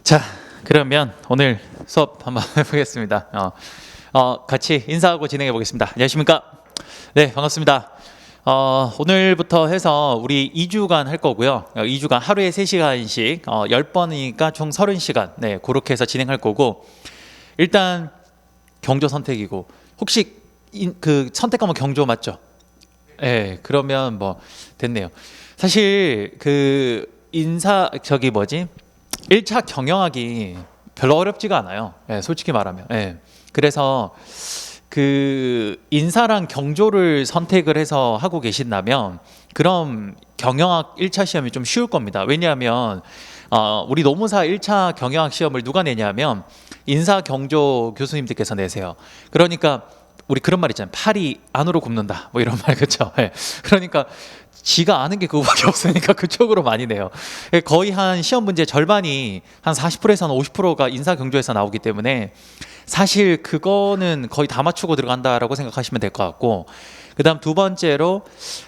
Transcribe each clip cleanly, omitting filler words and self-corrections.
자, 그러면 오늘 수업 한번 해보겠습니다. 같이 인사하고 진행해 보겠습니다. 안녕하십니까? 네, 반갑습니다. 오늘부터 해서 우리 2주간 할 거고요. 2주간 하루에 3시간씩 10번이니까 총 30시간. 네, 그렇게 해서 진행할 거고, 일단 경조 선택이고, 혹시 그 선택 과목 경조 맞죠? 네, 그러면 뭐 됐네요. 사실 그 1차 경영학이 별로 어렵지가 않아요. 예, 솔직히 말하면. 예. 그래서 그 인사랑 경조를 선택을 해서 하고 계신다면 그럼 경영학 1차 시험이 좀 쉬울 겁니다. 왜냐하면 우리 노무사 1차 경영학 시험을 누가 내냐면 인사 경조 교수님들께서 내세요. 그러니까 우리 그런 말 있잖아요. 팔이 안으로 굽는다. 뭐 이런 말, 그렇죠? 예. 그러니까 지가 아는 게 그거밖에 없으니까 그쪽으로 많이 내요. 거의 한 시험 문제 절반이 한 40%에서 한 50%가 인사 경조에서 나오기 때문에 사실 그거는 거의 다 맞추고 들어간다라고 생각하시면 될 것 같고, 그다음 두 번째로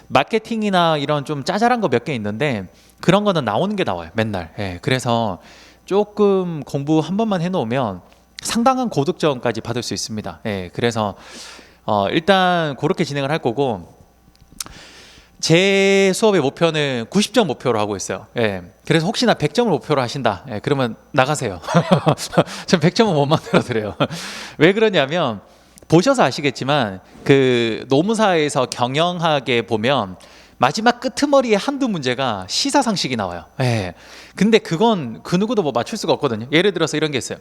마케팅이나 이런 좀 짜잘한 거 몇 개 있는데 그런 거는 나오는 게 나와요, 맨날. 예, 그래서 조금 공부 한 번만 해놓으면 상당한 고득점까지 받을 수 있습니다. 예, 그래서 일단 그렇게 진행을 할 거고, 제 수업의 목표는 90점 목표로 하고 있어요. 예. 그래서 혹시나 100점을 목표로 하신다. 예, 그러면 나가세요. 전 100점은 못 만들어 드려요. 왜 그러냐면 보셔서 아시겠지만 그 노무사에서 경영학에 보면 마지막 끄트머리에 한두 문제가 시사상식이 나와요. 예. 근데 그건 그 누구도 뭐 맞출 수가 없거든요. 예를 들어서 이런 게 있어요.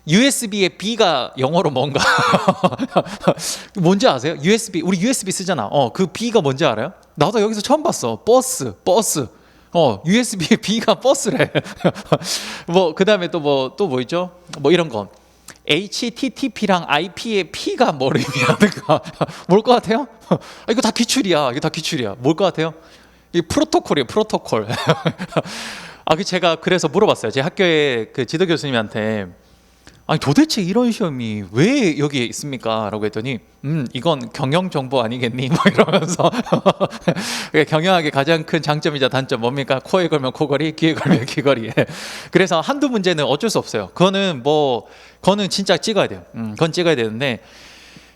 USB의 B가 영어로 뭔가 뭔지 아세요? USB, 우리 USB 쓰잖아. 그 B가 뭔지 알아요? 나도 여기서 처음 봤어. 버스. USB의 B가 버스래. 뭐 그다음에 또 뭐 있죠? 뭐 이런 거. HTTP랑 IP의 P가 뭘 의미하는가? 뭘 것 같아요? 이거 다 기출이야. 뭘 것 같아요? 이 프로토콜이에요. 프로토콜. 제가 그래서 물어봤어요. 제 학교의 그 지도 교수님한테. 아니 도대체 이런 시험이 왜 여기에 있습니까? 라고 했더니 이건 경영 정보 아니겠니? 뭐 이러면서 경영학의 가장 큰 장점이자 단점 뭡니까? 코에 걸면 코걸이, 귀에 걸면 귀걸이. 그래서 한두 문제는 어쩔 수 없어요. 그거는 진짜 찍어야 돼요. 그건 찍어야 되는데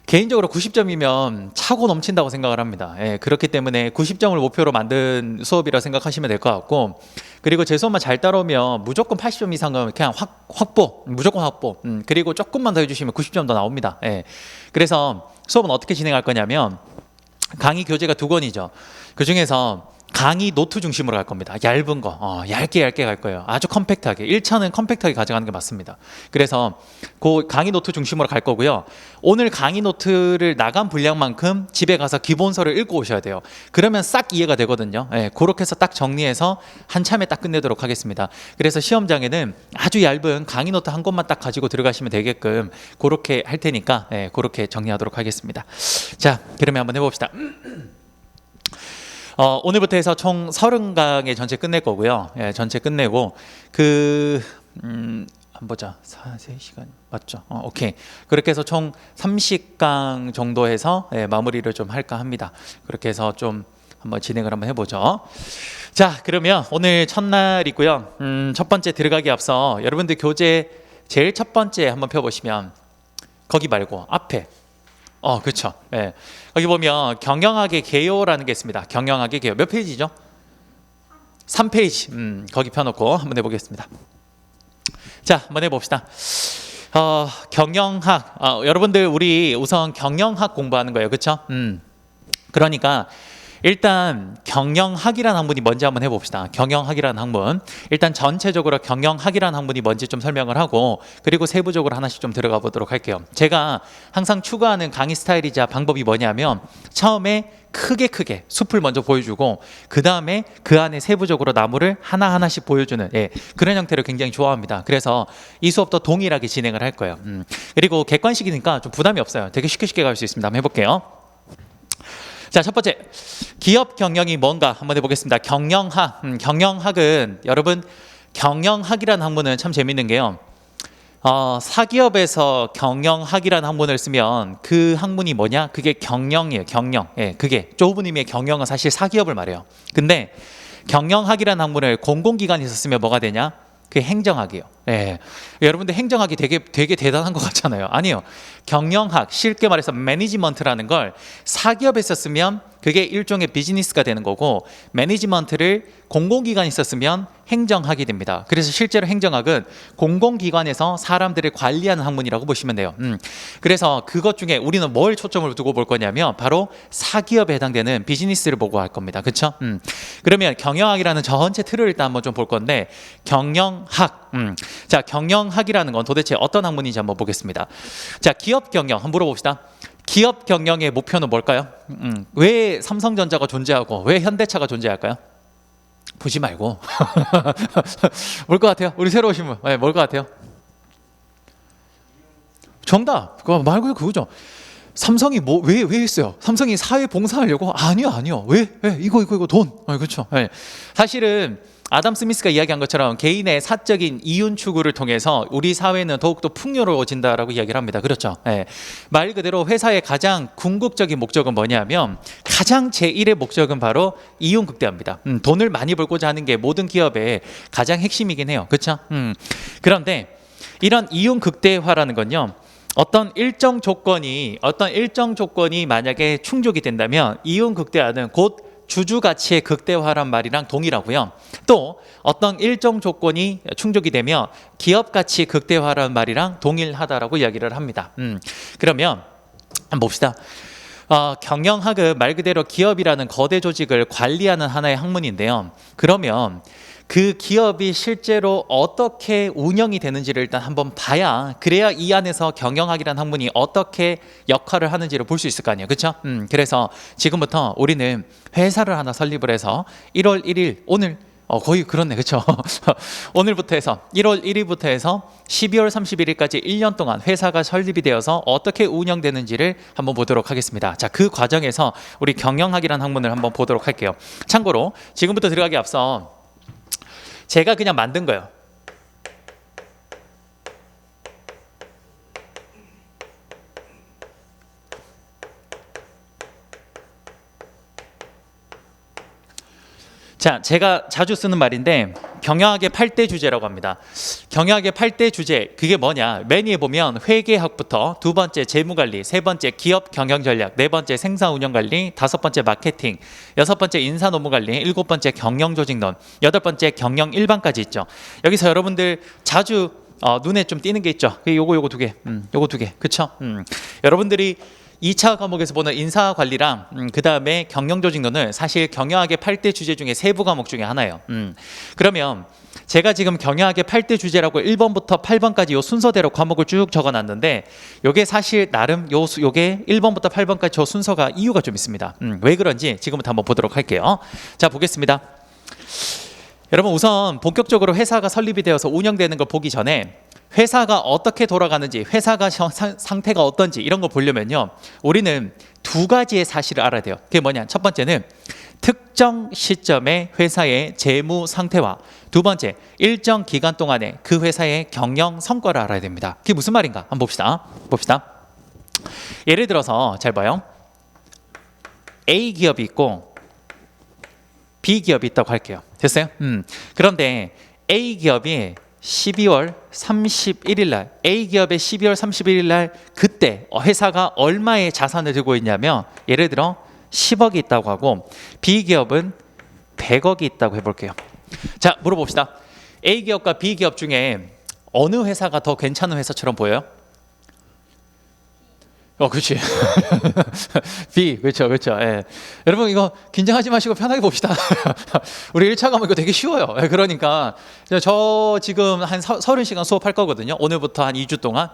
개인적으로 90점이면 차고 넘친다고 생각을 합니다. 예, 그렇기 때문에 90점을 목표로 만든 수업이라 생각하시면 될 것 같고, 그리고 제 수업만 잘 따라오면 무조건 80점 이상은 그냥 무조건 확보. 그리고 조금만 더 해주시면 90점 더 나옵니다. 예, 그래서 수업은 어떻게 진행할 거냐면 강의 교재가 2권이죠. 그 중에서 강의 노트 중심으로 갈 겁니다. 얇은 거, 얇게 갈 거예요. 아주 컴팩트하게. 1차는 컴팩트하게 가져가는 게 맞습니다. 그래서 그 강의 노트 중심으로 갈 거고요. 오늘 강의 노트를 나간 분량만큼 집에 가서 기본서를 읽고 오셔야 돼요. 그러면 싹 이해가 되거든요. 예, 그렇게 해서 딱 정리해서 한참에 딱 끝내도록 하겠습니다. 그래서 시험장에는 아주 얇은 강의 노트 한 권만 딱 가지고 들어가시면 되게끔 그렇게 할 테니까 그렇게 정리하도록 하겠습니다. 자, 그러면 한번 해봅시다. 오늘부터 해서 총 30강의 전체 끝낼 거고요. 예, 전체 끝내고 한번 보자. 3시간 맞죠? 오케이. 그렇게 해서 총 30강 정도 해서 마무리를 좀 할까 합니다. 그렇게 해서 좀 한번 진행을 한번 해보죠. 자, 그러면 오늘 첫날이고요. 첫 번째 들어가기 앞서 여러분들 교재 제일 첫 번째 한번 펴보시면 거기 말고 앞에 그렇죠. 예. 거기 보면 경영학의 개요라는 게 있습니다. 경영학의 개요. 몇 페이지죠? 3페이지. 거기 펴놓고 한번 해보겠습니다. 자, 한번 해봅시다. 경영학. 여러분들 우리 우선 경영학 공부하는 거예요. 그렇죠? 그러니까 일단 경영학이라는 학문이 뭔지 한번 해봅시다. 경영학이라는 학문. 일단 전체적으로 경영학이라는 학문이 뭔지 좀 설명을 하고, 그리고 세부적으로 하나씩 좀 들어가 보도록 할게요. 제가 항상 추구하는 강의 스타일이자 방법이 뭐냐면 처음에 크게 숲을 먼저 보여주고 그 다음에 그 안에 세부적으로 나무를 하나하나씩 보여주는 그런 형태를 굉장히 좋아합니다. 그래서 이 수업도 동일하게 진행을 할 거예요. 그리고 객관식이니까 좀 부담이 없어요. 되게 쉽게 갈 수 있습니다. 한번 해볼게요. 자, 첫 번째, 기업 경영이 뭔가 한번 해보겠습니다. 경영학. 경영학은 여러분 경영학이라는 학문은 참 재밌는 게요. 사기업에서 경영학이라는 학문을 쓰면 그 학문이 뭐냐? 그게 경영이에요. 경영. 예, 그게 좁은 의미의 경영은 사실 사기업을 말해요. 근데 경영학이라는 학문을 공공기관에서 쓰면 뭐가 되냐? 그게 행정학이에요. 예. 여러분들 행정학이 되게 대단한 것 같잖아요. 아니요. 경영학, 쉽게 말해서 매니지먼트라는 걸 사기업에 썼으면 그게 일종의 비즈니스가 되는 거고, 매니지먼트를 공공기관에 썼으면 행정학이 됩니다. 그래서 실제로 행정학은 공공기관에서 사람들을 관리하는 학문이라고 보시면 돼요. 그래서 그것 중에 우리는 뭘 초점을 두고 볼 거냐면 바로 사기업에 해당되는 비즈니스를 보고 할 겁니다. 그렇죠? 그러면 경영학이라는 전체 틀을 일단 한번 좀 볼 건데, 경영학. 자, 경영학이라는 건 도대체 어떤 학문인지 한번 보겠습니다. 자, 기업 경영 한번 물어봅시다. 기업 경영의 목표는 뭘까요? 왜 삼성전자가 존재하고 왜 현대차가 존재할까요? 보지 말고. 뭘 것 같아요? 우리 새로 오신 분. 네, 뭘 것 같아요? 정답. 그거 말고 그거죠. 삼성이 왜 했어요? 삼성이 사회 봉사하려고? 아니요. 왜? 이거 돈. 그렇죠. 네. 사실은 아담 스미스가 이야기한 것처럼 개인의 사적인 이윤 추구를 통해서 우리 사회는 더욱더 풍요로워진다라고 이야기를 합니다. 그렇죠. 네. 말 그대로 회사의 가장 궁극적인 목적은 뭐냐면, 가장 제1의 목적은 바로 이윤 극대화입니다. 돈을 많이 벌고자 하는 게 모든 기업의 가장 핵심이긴 해요. 그렇죠. 그런데 이런 이윤 극대화라는 건요, 어떤 일정 조건이 만약에 충족이 된다면 이윤 극대화는 곧 주주 가치의 극대화란 말이랑 동일하고요. 또 어떤 일정 조건이 충족이 되면 기업 가치 극대화란 말이랑 동일하다라고 이야기를 합니다. 그러면 한번 봅시다. 경영학은 말 그대로 기업이라는 거대 조직을 관리하는 하나의 학문인데요. 그러면 그 기업이 실제로 어떻게 운영이 되는지를 일단 한번 봐야, 그래야 이 안에서 경영학이라는 학문이 어떻게 역할을 하는지를 볼 수 있을 거 아니에요. 그렇죠? 그래서 지금부터 우리는 회사를 하나 설립을 해서 1월 1일, 오늘 거의 그렇네. 그렇죠? 오늘부터 해서 1월 1일부터 해서 12월 31일까지 1년 동안 회사가 설립이 되어서 어떻게 운영되는지를 한번 보도록 하겠습니다. 자, 그 과정에서 우리 경영학이라는 학문을 한번 보도록 할게요. 참고로 지금부터 들어가기 앞서 제가 그냥 만든 거예요. 자, 제가 자주 쓰는 말인데 경영학의 8대 주제라고 합니다. 경영학의 8대 주제, 그게 뭐냐? 메뉴에 보면 회계학부터, 두 번째 재무관리, 세 번째 기업 경영전략, 네 번째 생산운영관리, 다섯 번째 마케팅, 여섯 번째 인사노무관리, 일곱 번째 경영조직론, 여덟 번째 경영 일반까지 있죠. 여기서 여러분들 자주 눈에 좀 띄는 게 있죠. 요거 두 개, 요거 두 개, 그쵸? 여러분들이 2차 과목에서 보는 인사관리랑 그 다음에 경영조직론은 사실 경영학의 8대 주제 중에 세부 과목 중에 하나예요. 그러면 제가 지금 경영학의 8대 주제라고 1번부터 8번까지 요 순서대로 과목을 쭉 적어놨는데, 요게 사실 나름 요게 1번부터 8번까지 저 순서가 이유가 좀 있습니다. 왜 그런지 지금부터 한번 보도록 할게요. 자, 보겠습니다. 여러분, 우선 본격적으로 회사가 설립이 되어서 운영되는 걸 보기 전에 회사가 어떻게 돌아가는지, 회사가 상태가 어떤지 이런 거 보려면요, 우리는 두 가지의 사실을 알아야 돼요. 그게 뭐냐? 첫 번째는 특정 시점의 회사의 재무 상태와, 두 번째 일정 기간 동안에 그 회사의 경영 성과를 알아야 됩니다. 그게 무슨 말인가? 한번 봅시다. 예를 들어서 잘 봐요. A 기업이 있고 B 기업이 있다고 할게요. 됐어요? 그런데 A 기업이 12월 31일 날, A 기업의 12월 31일 날 그때 회사가 얼마의 자산을 들고 있냐면, 예를 들어 10억이 있다고 하고 B 기업은 100억이 있다고 해볼게요. 자, 물어봅시다. A 기업과 B 기업 중에 어느 회사가 더 괜찮은 회사처럼 보여요? 그렇지. B, 그렇죠. 예. 여러분, 이거 긴장하지 마시고 편하게 봅시다. 우리 1차 과목 이거 되게 쉬워요. 예, 그러니까 저 지금 한 30시간 수업할 거거든요. 오늘부터 한 2주 동안.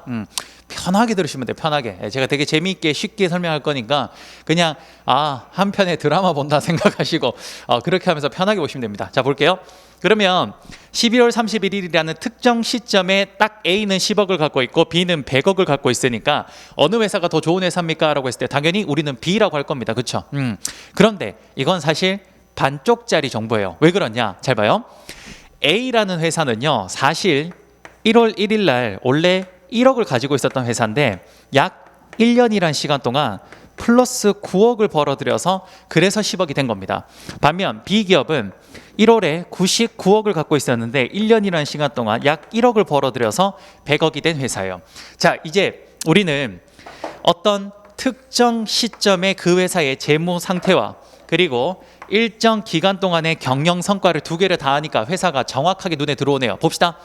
편하게 들으시면 돼요. 편하게. 예, 제가 되게 재미있게 쉽게 설명할 거니까 그냥 한 편의 드라마 본다 생각하시고 그렇게 하면서 편하게 보시면 됩니다. 자, 볼게요. 그러면 12월 31일이라는 특정 시점에 딱 A는 10억을 갖고 있고 B는 100억을 갖고 있으니까 어느 회사가 더 좋은 회사입니까? 라고 했을 때 당연히 우리는 B라고 할 겁니다. 그렇죠? 그런데 이건 사실 반쪽짜리 정보예요. 왜 그러냐? 잘 봐요. A라는 회사는요, 사실 1월 1일 날 원래 1억을 가지고 있었던 회사인데 약 1년이란 시간 동안 플러스 9억을 벌어들여서 그래서 10억이 된 겁니다. 반면 B기업은 1월에 99억을 갖고 있었는데 1년이라는 시간 동안 약 1억을 벌어들여서 100억이 된 회사예요. 자, 이제 우리는 어떤 특정 시점에 그 회사의 재무 상태와 그리고 일정 기간 동안의 경영 성과를 두 개를 다 하니까 회사가 정확하게 눈에 들어오네요. 봅시다.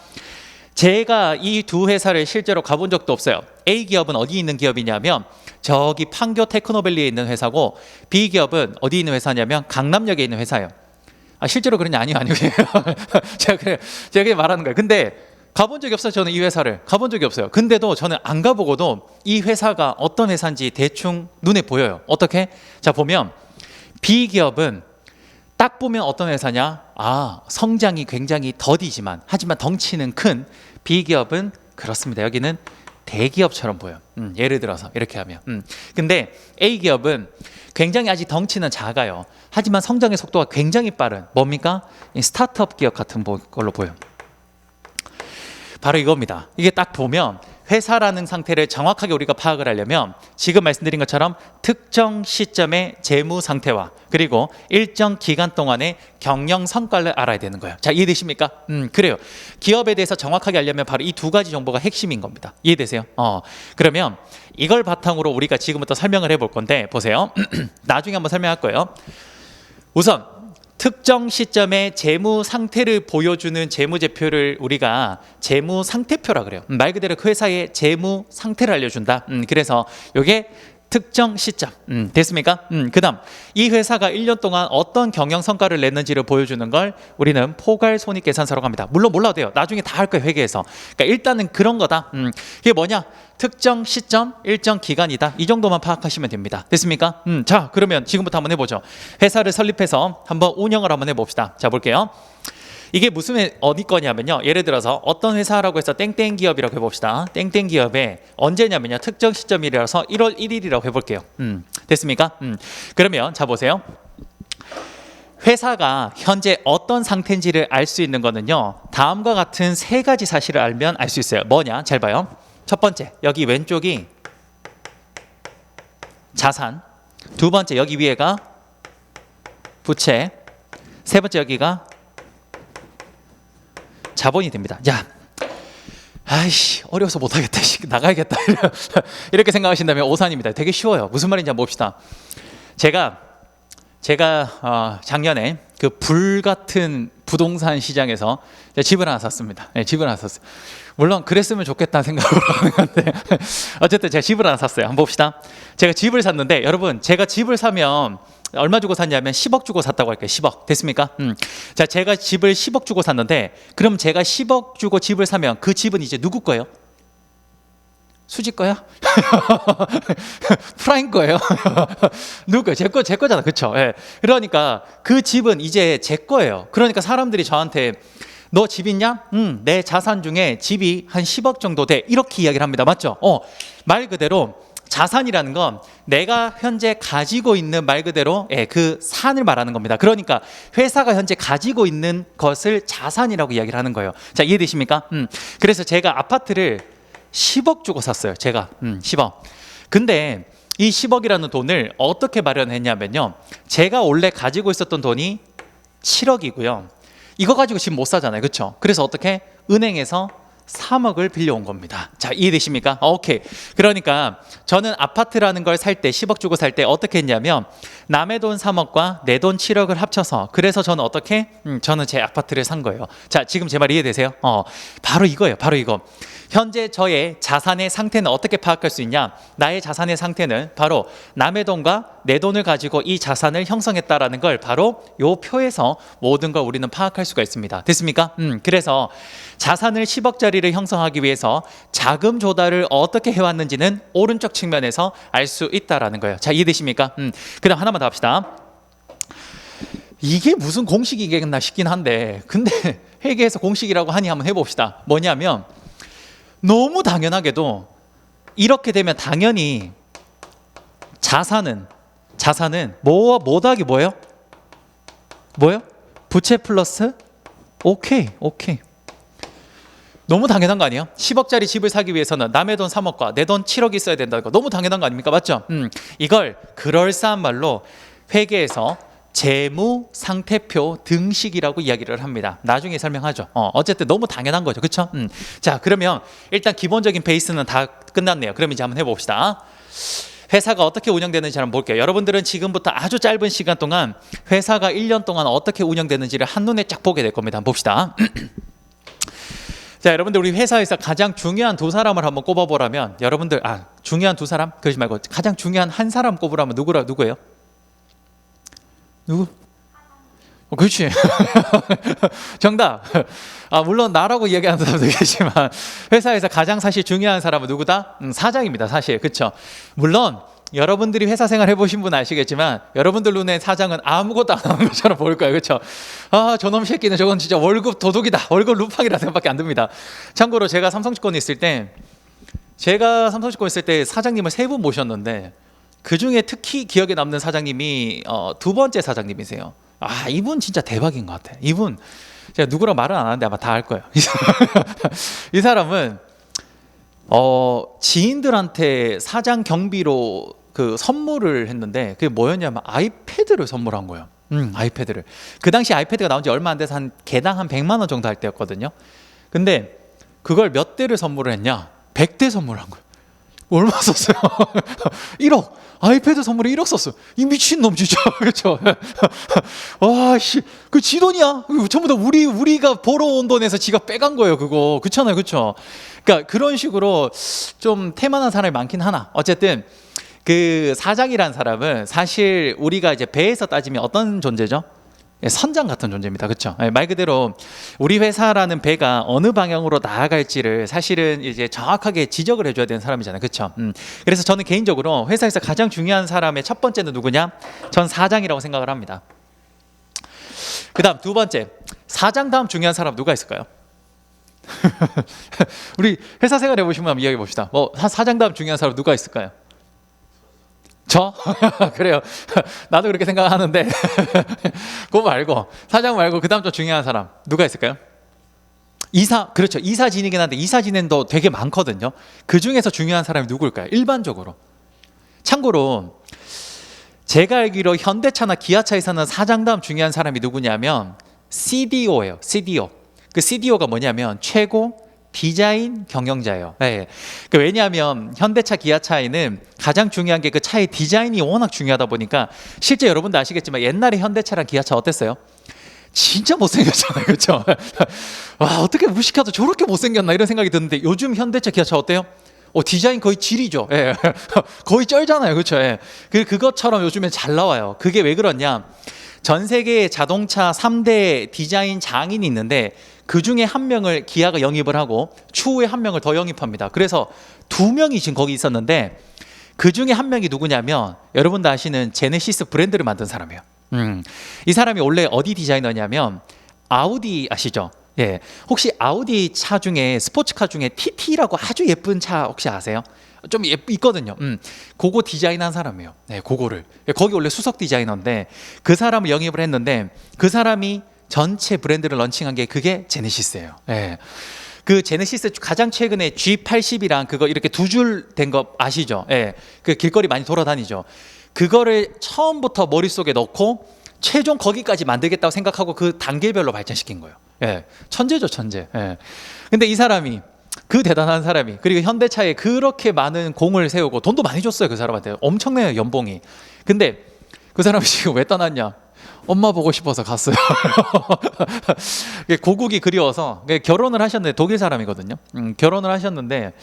제가 이 두 회사를 실제로 가본 적도 없어요. A 기업은 어디 있는 기업이냐면 저기 판교 테크노밸리에 있는 회사고, B 기업은 어디 있는 회사냐면 강남역에 있는 회사예요. 실제로 그러냐? 아니요. 제가 그냥 말하는 거예요. 근데 가본 적이 없어요. 저는 이 회사를 가본 적이 없어요. 근데도 저는 안 가보고도 이 회사가 어떤 회사인지 대충 눈에 보여요. 어떻게? 자, 보면 B 기업은 딱 보면 어떤 회사냐? 성장이 굉장히 더디지만 하지만 덩치는 큰 B 기업은 그렇습니다. 여기는 대기업처럼 보여. 예를 들어서 이렇게 하면. 근데 A 기업은 굉장히 아직 덩치는 작아요. 하지만 성장의 속도가 굉장히 빠른 뭡니까? 스타트업 기업 같은 걸로 보여. 바로 이겁니다. 이게 딱 보면 회사라는 상태를 정확하게 우리가 파악을 하려면 지금 말씀드린 것처럼 특정 시점의 재무 상태와 그리고 일정 기간 동안의 경영 성과를 알아야 되는 거예요. 자, 이해되십니까? 그래요. 기업에 대해서 정확하게 알려면 바로 이 두 가지 정보가 핵심인 겁니다. 이해되세요? 그러면 이걸 바탕으로 우리가 지금부터 설명을 해볼 건데 보세요. 나중에 한번 설명할 거예요. 우선 특정 시점의 재무 상태를 보여주는 재무제표를 우리가 재무 상태표라 그래요. 말 그대로 그 회사의 재무 상태를 알려준다. 그래서 이게 특정 시점. 됐습니까? 그다음 이 회사가 1년 동안 어떤 경영 성과를 냈는지를 보여주는 걸 우리는 포괄손익계산서라고 합니다. 물론 몰라도 돼요. 나중에 다 할 거예요, 회계에서. 그러니까 일단은 그런 거다. 이게 뭐냐? 특정 시점, 일정 기간이다. 이 정도만 파악하시면 됩니다. 됐습니까? 자, 그러면 지금부터 한번 해보죠. 회사를 설립해서 한번 운영을 한번 해봅시다. 자, 볼게요. 이게 무슨 어디 거냐면요. 예를 들어서 어떤 회사라고 해서 땡땡 기업이라고 해봅시다. 땡땡 기업에 언제냐면요. 특정 시점이라서 1월 1일이라고 해볼게요. 됐습니까? 그러면 자 보세요. 회사가 현재 어떤 상태인지를 알 수 있는 거는요. 다음과 같은 세 가지 사실을 알면 알 수 있어요. 뭐냐? 잘 봐요. 첫 번째, 여기 왼쪽이 자산. 두 번째, 여기 위에가 부채. 세 번째, 여기가 자본이 됩니다. 야, 아이씨 어려워서 못하겠다. 나가야겠다. 이렇게 생각하신다면 오산입니다. 되게 쉬워요. 무슨 말인지 한번 봅시다. 제가 작년에 그 불같은 부동산 시장에서 집을 하나 샀습니다. 네, 집을 하나 샀어요. 물론 그랬으면 좋겠다는 생각으로 하는 건데 어쨌든 제가 집을 하나 샀어요. 한번 봅시다. 제가 집을 샀는데 여러분, 제가 집을 사면 얼마 주고 샀냐면 10억 주고 샀다고 할게요. 10억. 됐습니까? 자, 제가 집을 10억 주고 샀는데 그럼 제가 10억 주고 집을 사면 그 집은 이제 누구 거예요? 수지 거야? 프라임 거예요? 누구 거예요? 제 거잖아. 그쵸? 예. 그러니까 그 집은 이제 제 거예요. 그러니까 사람들이 저한테 너 집 있냐? 내 자산 중에 집이 한 10억 정도 돼. 이렇게 이야기를 합니다. 맞죠? 말 그대로 자산이라는 건 내가 현재 가지고 있는 말 그대로 그 산을 말하는 겁니다. 그러니까 회사가 현재 가지고 있는 것을 자산이라고 이야기를 하는 거예요. 자, 이해되십니까? 그래서 제가 아파트를 10억 주고 샀어요. 제가 10억. 근데 이 10억이라는 돈을 어떻게 마련했냐면요. 제가 원래 가지고 있었던 돈이 7억이고요. 이거 가지고 집 못 사잖아요. 그렇죠? 그래서 어떻게? 은행에서 3억을 빌려온 겁니다. 자, 이해되십니까? 오케이. 그러니까 저는 아파트라는 걸 살 때 10억 주고 살 때 어떻게 했냐면 남의 돈 3억과 내 돈 7억을 합쳐서, 그래서 저는 어떻게? 저는 제 아파트를 산 거예요. 자, 지금 제 말 이해되세요? 바로 이거예요. 바로 이거. 현재 저의 자산의 상태는 어떻게 파악할 수 있냐? 나의 자산의 상태는 바로 남의 돈과 내 돈을 가지고 이 자산을 형성했다라는 걸 바로 요 표에서 모든 걸 우리는 파악할 수가 있습니다. 됐습니까? 그래서 자산을 10억짜리를 형성하기 위해서 자금 조달을 어떻게 해왔는지는 오른쪽 측면에서 알 수 있다라는 거예요. 자, 이해되십니까? 그 다음 하나만 더 합시다. 이게 무슨 공식이겠나 싶긴 한데, 근데 회계에서 공식이라고 하니 한번 해봅시다. 뭐냐면 너무 당연하게도 이렇게 되면 당연히 자산은 뭐 더하기 뭐예요? 뭐예요? 부채 플러스 오케이. 너무 당연한 거 아니에요? 10억짜리 집을 사기 위해서는 남의 돈 3억과 내 돈 7억이 있어야 된다는 거 너무 당연한 거 아닙니까? 맞죠? 이걸 그럴싸한 말로 회계에서 재무 상태표 등식이라고 이야기를 합니다. 나중에 설명하죠. 어쨌든 너무 당연한 거죠. 그렇죠? 자, 그러면 일단 기본적인 베이스는 다 끝났네요. 그럼 이제 한번 해봅시다. 회사가 어떻게 운영되는지 한번 볼게요. 여러분들은 지금부터 아주 짧은 시간 동안 회사가 1년 동안 어떻게 운영되는지를 한눈에 쫙 보게 될 겁니다. 한번 봅시다. 자, 여러분들 우리 회사에서 가장 중요한 두 사람을 한번 꼽아보라면 여러분들 중요한 두 사람? 그러지 말고 가장 중요한 한 사람 꼽으라면 누구예요? 누구? 그렇지. 정답. 물론 나라고 이야기하는 사람도 계시지만 회사에서 가장 사실 중요한 사람은 누구다? 사장입니다. 사실. 그렇죠. 물론 여러분들이 회사 생활 해보신 분 아시겠지만 여러분들 눈에 사장은 아무것도 안 하는 것처럼 보일 거예요. 그렇죠? 저놈 새끼는 저건 진짜 월급 도둑이다. 월급 루팡이라 생각밖에 안 듭니다. 참고로 제가 삼성증권에 있을 때 사장님을 3분 모셨는데 그중에 특히 기억에 남는 사장님이 두 번째 사장님이세요. 이분 진짜 대박인 것 같아요. 이분 제가 누구랑 말은 안 하는데 아마 다 알 거예요. 이 사람은 지인들한테 사장 경비로 그 선물을 했는데 그게 뭐였냐면 아이패드를 선물한 거예요. 아이패드를. 그 당시 아이패드가 나온 지 얼마 안 돼서 한 개당 한 100만 원 정도 할 때였거든요. 근데 그걸 몇 대를 선물을 했냐? 100대 선물한 거예요. 얼마 썼어요? 1억. 아이패드 선물에 1억 썼어. 이 미친놈 진짜. 그렇죠? 그 지 돈이야. 전부 다 우리가 벌어온 돈에서 지가 빼간 거예요. 그거. 그렇잖아요. 그렇죠? 그러니까 그런 식으로 좀 태만한 사람이 많긴 하나. 어쨌든 그 사장이란 사람은 사실 우리가 이제 배에서 따지면 어떤 존재죠? 선장 같은 존재입니다. 그렇죠? 말 그대로 우리 회사라는 배가 어느 방향으로 나아갈지를 사실은 이제 정확하게 지적을 해줘야 되는 사람이잖아요. 그렇죠? 그래서 저는 개인적으로 회사에서 가장 중요한 사람의 첫 번째는 누구냐? 전 사장이라고 생각을 합니다. 그다음 두 번째, 사장 다음 중요한 사람 누가 있을까요? 우리 회사 생활 해보시면 한번 이야기해 봅시다. 사장 다음 중요한 사람 누가 있을까요? 저? 그래요. 나도 그렇게 생각하는데 그거 말고 사장 말고 그 다음 좀 중요한 사람 누가 있을까요? 이사. 그렇죠. 이사진이긴 한데 이사진도 되게 많거든요. 그 중에서 중요한 사람이 누굴까요? 일반적으로. 참고로 제가 알기로 현대차나 기아차에서는 사장 다음 중요한 사람이 누구냐면 CDO예요. CDO. 그 CDO가 뭐냐면 최고 디자인 경영자예요. 네. 왜냐하면 현대차, 기아차에는 가장 중요한 게 그 차의 디자인이 워낙 중요하다 보니까 실제 여러분도 아시겠지만 옛날에 현대차랑 기아차 어땠어요? 진짜 못생겼잖아요. 그렇죠? 어떻게 무식해도 저렇게 못생겼나 이런 생각이 드는데 요즘 현대차, 기아차 어때요? 디자인 거의 질이죠. 예. 거의 쩔잖아요. 그렇죠? 예. 그것처럼 요즘에 잘 나와요. 그게 왜 그러냐? 전 세계의 자동차 3대 디자인 장인이 있는데 그 중에 한 명을 기아가 영입을 하고 추후에 한 명을 더 영입합니다. 그래서 2명이 지금 거기 있었는데 그 중에 한 명이 누구냐면 여러분도 아시는 제네시스 브랜드를 만든 사람이에요. 이 사람이 원래 어디 디자이너냐면 아우디 아시죠? 예. 혹시 아우디 차 중에 스포츠카 중에 TT라고 아주 예쁜 차 혹시 아세요? 좀 있거든요. 그거 디자인한 사람이에요. 네, 그거를. 거기 원래 수석 디자이너인데 그 사람을 영입을 했는데 그 사람이 전체 브랜드를 런칭한 게 그게 제네시스예요. 네. 그 제네시스 가장 최근에 G80이랑 그거 이렇게 두 줄 된 거 아시죠? 네. 그 길거리 많이 돌아다니죠. 그거를 처음부터 머릿속에 넣고 최종 거기까지 만들겠다고 생각하고 그 단계별로 발전시킨 거예요. 예. 천재죠, 천재. 예. 근데 이 사람이 그 대단한 사람이 그리고 현대차에 그렇게 많은 공을 세우고 돈도 많이 줬어요. 그 사람한테 엄청나요, 연봉이. 근데 그 사람이 지금 왜 떠났냐? 엄마 보고 싶어서 갔어요. 고국이 그리워서 결혼을 하셨는데 독일 사람이거든요. 결혼을 하셨는데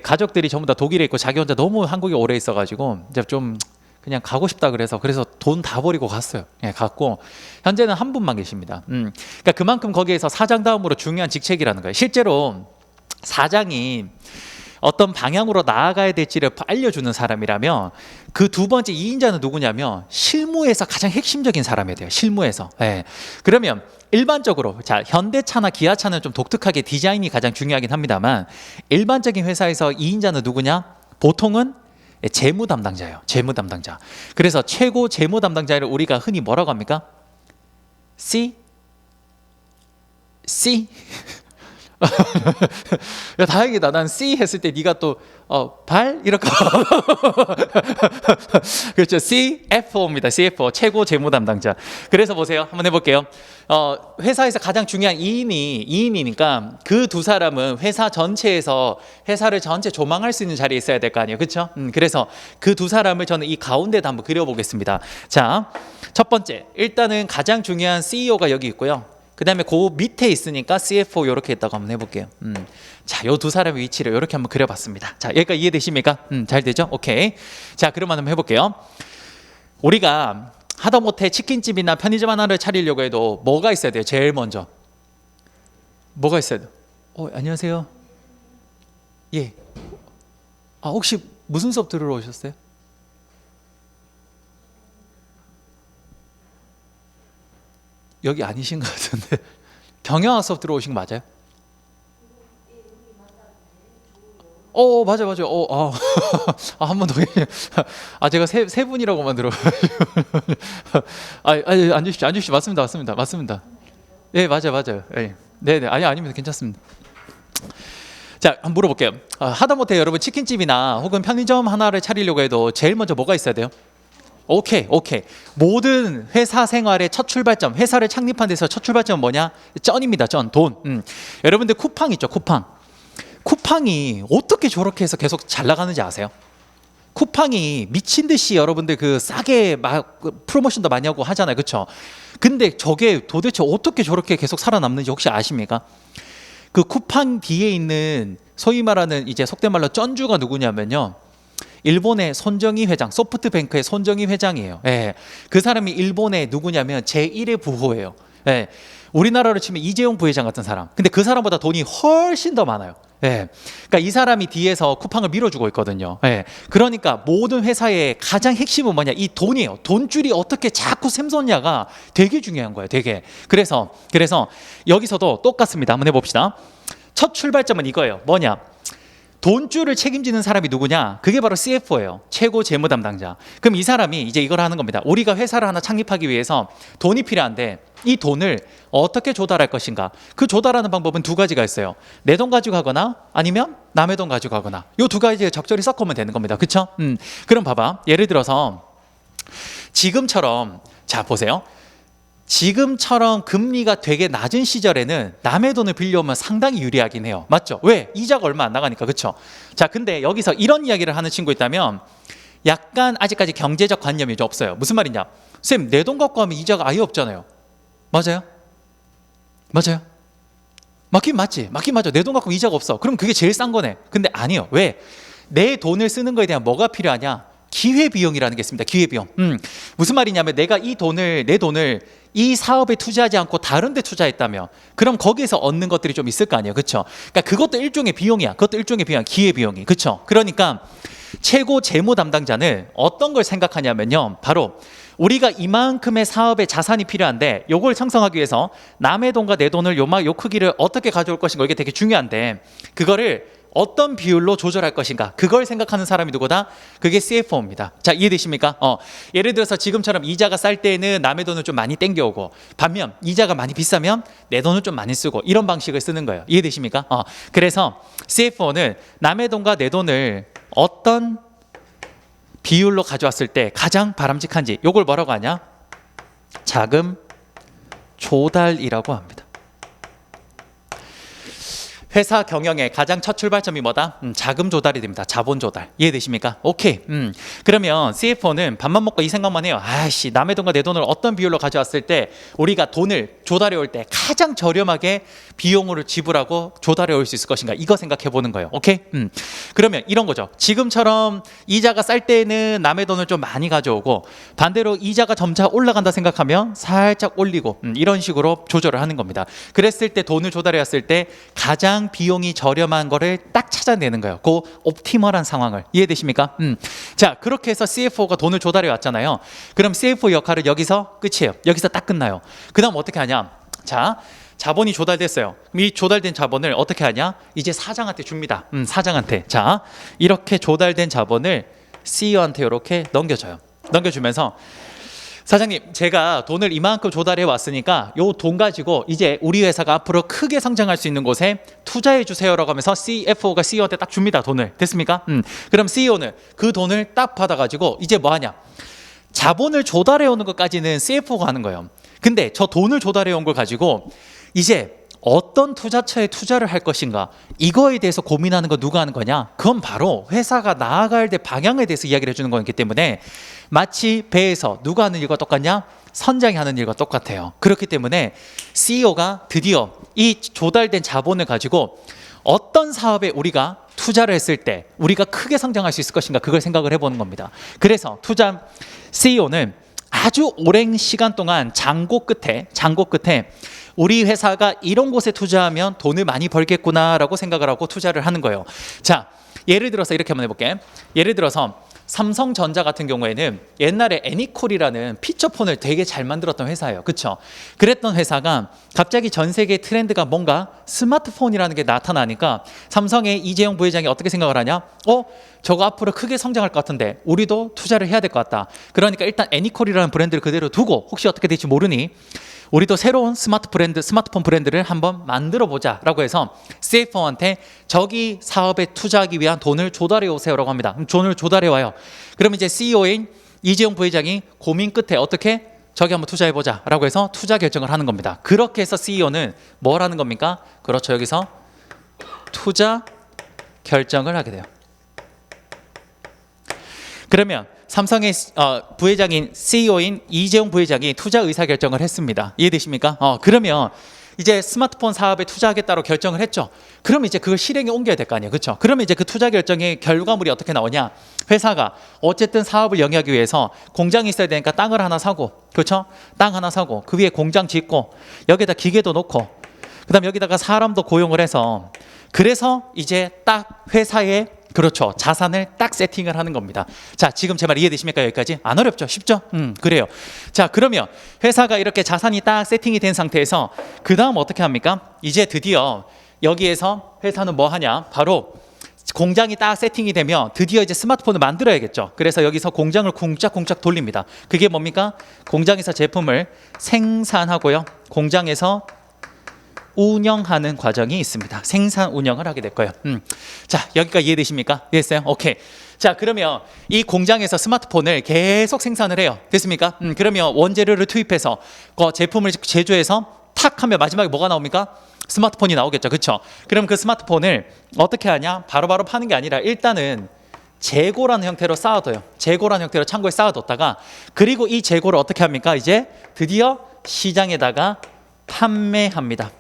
가족들이 전부 다 독일에 있고 자기 혼자 너무 한국에 오래 있어가지고 이제 좀 그냥 가고 싶다 그래서 돈 다 버리고 갔어요. 갔고 현재는 한 분만 계십니다. 그러니까 그만큼 거기에서 사장 다음으로 중요한 직책이라는 거예요. 실제로 사장이 어떤 방향으로 나아가야 될지를 알려주는 사람이라면 그 두 번째 2인자는 누구냐면 실무에서 가장 핵심적인 사람이 돼요. 실무에서. 네. 그러면 일반적으로 현대차나 기아차는 좀 독특하게 디자인이 가장 중요하긴 합니다만 일반적인 회사에서 2인자는 누구냐? 보통은 재무 담당자예요. 재무 담당자. 그래서 최고 재무 담당자를 우리가 흔히 뭐라고 합니까? C? 야, 다행이다. 난 C 했을 때 네가 또 발 이렇게 그렇죠. CFO입니다. CFO 최고 재무 담당자. 그래서 보세요. 한번 해볼게요. 회사에서 가장 중요한 2인이니까 그 두 사람은 회사 전체에서 회사를 전체 조망할 수 있는 자리에 있어야 될 거 아니에요. 그렇죠? 그래서 그 두 사람을 저는 이 가운데다 한번 그려보겠습니다. 자, 첫 번째 일단은 가장 중요한 CEO가 여기 있고요. 그 다음에 그 밑에 있으니까 CFO 이렇게 있다고 한번 해볼게요. 자, 요 두 사람의 위치를 이렇게 한번 그려봤습니다. 자, 여기까지 이해되십니까? 잘 되죠? 오케이. 자, 그러면 한번 해볼게요. 우리가 하다못해 치킨집이나 편의점 하나를 차리려고 해도 뭐가 있어야 돼요? 제일 먼저 뭐가 있어야 돼요? 안녕하세요. 예. 혹시 무슨 수업 들으러 오셨어요? 여기 아니신 것 같은데 경영학 수업 들어오신 거 맞아요? 맞아. 한 번 더. 제가 세 분이라고만 들어. 앉으십시오. 맞습니다. 네, 맞아요. 네, 네, 아닙니다. 괜찮습니다. 자, 한번 물어볼게요. 하다못해 여러분 치킨집이나 혹은 편의점 하나를 차리려고 해도 제일 먼저 뭐가 있어야 돼요? 오케이. 모든 회사 생활의 첫 출발점, 회사를 창립한 데서 첫 출발점은 뭐냐? 쩐입니다. 돈. 여러분들 쿠팡 있죠? 쿠팡이 어떻게 저렇게 해서 계속 잘 나가는지 아세요? 쿠팡이 미친 듯이 여러분들 그 싸게 막 프로모션도 많이 하고 하잖아요. 그렇죠? 근데 저게 도대체 어떻게 저렇게 계속 살아남는지 혹시 아십니까? 그 쿠팡 뒤에 있는 소위 말하는 이제 속된 말로 쩐주가 누구냐면요. 일본의 손정희 회장, 소프트뱅크의 손정희 회장이에요. 예. 그 사람이 일본의 누구냐면 제1의 부호예요. 예. 우리나라로 치면 이재용 부회장 같은 사람. 근데 그 사람보다 돈이 훨씬 더 많아요. 예. 그러니까 이 사람이 뒤에서 쿠팡을 밀어주고 있거든요. 예. 그러니까 모든 회사의 가장 핵심은 뭐냐? 이 돈이에요. 돈줄이 어떻게 자꾸 샘솟냐가 되게 중요한 거예요. 되게. 그래서 여기서도 똑같습니다. 한번 해봅시다. 첫 출발점은 이거예요. 뭐냐? 돈줄을 책임지는 사람이 누구냐? 그게 바로 CFO예요. 최고 재무 담당자. 그럼 이 사람이 이제 이걸 하는 겁니다. 우리가 회사를 하나 창립하기 위해서 돈이 필요한데 이 돈을 어떻게 조달할 것인가? 그 조달하는 방법은 두 가지가 있어요. 내 돈 가지고 하거나 아니면 남의 돈 가지고 하거나. 이 두 가지 적절히 섞으면 되는 겁니다. 그렇죠? 그럼 봐봐. 예를 들어서 지금처럼 자 보세요. 지금처럼 금리가 되게 낮은 시절에는 남의 돈을 빌려오면 상당히 유리하긴 해요. 맞죠? 왜? 이자가 얼마 안 나가니까. 그렇죠? 자, 근데 여기서 이런 이야기를 하는 친구 있다면 약간 아직까지 경제적 관념이 좀 없어요. 무슨 말이냐? 쌤, 내 돈 갖고 하면 이자가 아예 없잖아요. 맞아요? 맞긴 맞죠. 내 돈 갖고 이자가 없어. 그럼 그게 제일 싼 거네. 근데 아니요. 왜? 내 돈을 쓰는 거에 대한 뭐가 필요하냐? 기회비용이라는 게 있습니다. 기회비용. 무슨 말이냐면 내가 내 돈을 이 사업에 투자하지 않고 다른 데 투자했다며 그럼 거기에서 얻는 것들이 좀 있을 거 아니에요. 그렇죠? 그러니까 그것도 일종의 비용이야. 기회비용이. 그렇죠? 그러니까 최고 재무 담당자는 어떤 걸 생각하냐면요. 바로 우리가 이만큼의 사업에 자산이 필요한데 요걸 형성하기 위해서 남의 돈과 내 돈을 요 크기를 어떻게 가져올 것인가 이게 되게 중요한데 그거를 어떤 비율로 조절할 것인가 그걸 생각하는 사람이 누구다? 그게 CFO입니다. 자, 이해되십니까? 예를 들어서 지금처럼 이자가 쌀 때는 남의 돈을 좀 많이 땡겨오고 반면 이자가 많이 비싸면 내 돈을 좀 많이 쓰고 이런 방식을 쓰는 거예요. 이해되십니까? 그래서 CFO는 남의 돈과 내 돈을 어떤 비율로 가져왔을 때 가장 바람직한지 요걸 뭐라고 하냐? 자금 조달이라고 합니다. 회사 경영의 가장 첫 출발점이 뭐다? 자금 조달이 됩니다. 자본 조달. 이해되십니까? 오케이. 그러면 CFO는 밥만 먹고 이 생각만 해요. 아이씨, 남의 돈과 내 돈을 어떤 비율로 가져왔을 때 우리가 돈을 조달해 올 때 가장 저렴하게 비용으로 지불하고 조달해 올 수 있을 것인가? 이거 생각해 보는 거예요. 오케이? 그러면 이런 거죠. 지금처럼 이자가 쌀 때는 남의 돈을 좀 많이 가져오고 반대로 이자가 점차 올라간다 생각하면 살짝 올리고 이런 식으로 조절을 하는 겁니다. 그랬을 때 돈을 조달해 왔을 때 가장 비용이 저렴한 거를 딱 찾아내는 거예요. 그 옵티멀한 상황을. 이해되십니까? 자, 그렇게 해서 CFO가 돈을 조달해 왔잖아요. 그럼 CFO 역할은 여기서 끝이에요. 여기서 딱 끝나요. 그 다음 어떻게 하냐? 자, 자본이 조달됐어요. 이 조달된 자본을 어떻게 하냐? 이제 사장한테 줍니다. 사장한테. 자, 이렇게 조달된 자본을 CEO한테 이렇게 넘겨줘요. 넘겨주면서 사장님, 제가 돈을 이만큼 조달해 왔으니까 요 돈 가지고 이제 우리 회사가 앞으로 크게 성장할 수 있는 곳에 투자해 주세요라고 하면서 CFO가 CEO한테 딱 줍니다. 돈을. 됐습니까? 그럼 CEO는 그 돈을 딱 받아가지고 이제 뭐 하냐? 자본을 조달해 오는 것까지는 CFO가 하는 거예요. 근데 저 돈을 조달해 온 걸 가지고 이제 어떤 투자처에 투자를 할 것인가, 이거에 대해서 고민하는 거 누가 하는 거냐? 그건 바로 회사가 나아가야 될 방향에 대해서 이야기를 해주는 거기 때문에 마치 배에서 누가 하는 일과 똑같냐? 선장이 하는 일과 똑같아요. 그렇기 때문에 CEO가 드디어 이 조달된 자본을 가지고 어떤 사업에 우리가 투자를 했을 때 우리가 크게 성장할 수 있을 것인가, 그걸 생각을 해보는 겁니다. 그래서 투자 CEO는 아주 오랜 시간 동안 장고 끝에 우리 회사가 이런 곳에 투자하면 돈을 많이 벌겠구나라고 생각을 하고 투자를 하는 거예요. 자, 예를 들어서 이렇게 한번 해볼게. 예를 들어서 삼성전자 같은 경우에는 옛날에 애니콜이라는 피처폰을 되게 잘 만들었던 회사예요. 그렇죠? 그랬던 회사가 갑자기 전 세계 트렌드가 뭔가 스마트폰이라는 게 나타나니까 삼성의 이재용 부회장이 어떻게 생각을 하냐? 저거 앞으로 크게 성장할 것 같은데 우리도 투자를 해야 될 것 같다. 그러니까 일단 애니콜이라는 브랜드를 그대로 두고 혹시 어떻게 될지 모르니 우리도 새로운 스마트폰 브랜드를 한번 만들어 보자라고 해서 CFO한테 저기 사업에 투자하기 위한 돈을 조달해 오세요라고 합니다. 돈을 조달해 와요. 그럼 이제 CEO인 이재용 부회장이 고민 끝에 어떻게 저기 한번 투자해 보자라고 해서 투자 결정을 하는 겁니다. 그렇게 해서 CEO는 뭘 하는 겁니까? 그렇죠. 여기서 투자 결정을 하게 돼요. 그러면 삼성의 부회장인 CEO인 이재용 부회장이 투자 의사 결정을 했습니다. 이해되십니까? 그러면 이제 스마트폰 사업에 투자하겠다고 결정을 했죠. 그럼 이제 그걸 실행에 옮겨야 될 거 아니에요. 그렇죠? 그러면 이제 그 투자 결정의 결과물이 어떻게 나오냐? 회사가 어쨌든 사업을 영위하기 위해서 공장이 있어야 되니까 땅을 하나 사고, 그렇죠? 땅 하나 사고 그 위에 공장 짓고 여기다 기계도 놓고 그다음 여기다가 사람도 고용을 해서 그래서 이제 딱 회사에 그렇죠. 자산을 딱 세팅을 하는 겁니다. 자, 지금 제 말 이해되십니까? 여기까지? 안 어렵죠? 쉽죠? 그래요. 자, 그러면 회사가 이렇게 자산이 딱 세팅이 된 상태에서 그 다음 어떻게 합니까? 이제 드디어 여기에서 회사는 뭐 하냐? 바로 공장이 딱 세팅이 되면 드디어 이제 스마트폰을 만들어야겠죠. 그래서 여기서 공장을 쿵짝쿵짝 돌립니다. 그게 뭡니까? 공장에서 제품을 생산하고요. 공장에서 운영하는 과정이 있습니다. 생산 운영을 하게 될 거예요. 자, 여기까지 이해되십니까? 됐어요? 오케이. 자, 그러면 이 공장에서 스마트폰을 계속 생산을 해요. 됐습니까? 그러면 원재료를 투입해서 그 제품을 제조해서 탁 하면 마지막에 뭐가 나옵니까? 스마트폰이 나오겠죠. 그렇죠? 그럼 그 스마트폰을 어떻게 하냐? 바로바로 파는 게 아니라 일단은 재고라는 형태로 쌓아둬요. 재고라는 형태로 창고에 쌓아뒀다가 그리고 이 재고를 어떻게 합니까? 이제 드디어 시장에다가 판매합니다.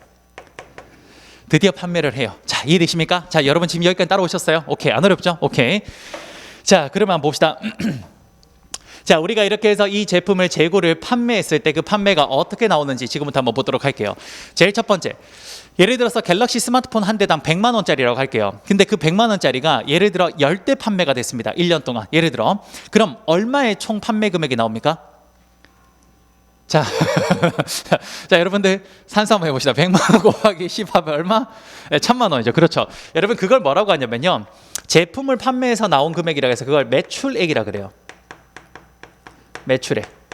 드디어 판매를 해요. 자, 이해되십니까? 자, 여러분 지금 여기까지 따라오셨어요? 오케이. 안 어렵죠? 오케이. 자, 그러면 한번 봅시다. 자, 우리가 이렇게 해서 이 제품을 재고를 판매했을 때 그 판매가 어떻게 나오는지 지금부터 한번 보도록 할게요. 제일 첫 번째, 예를 들어서 갤럭시 스마트폰 한 대당 100만 원짜리라고 할게요. 근데 그 100만 원짜리가 예를 들어 10대 판매가 됐습니다. 1년 동안. 예를 들어. 그럼 얼마의 총 판매 금액이 나옵니까? 자, 자, 여러분들 산수 한번 해봅시다. 100만 원 곱하기 10 하면 얼마? 네, 1000만 원이죠. 그렇죠. 여러분 그걸 뭐라고 하냐면요, 제품을 판매해서 나온 금액이라고 해서 그걸 매출액이라 그래요. 매출액.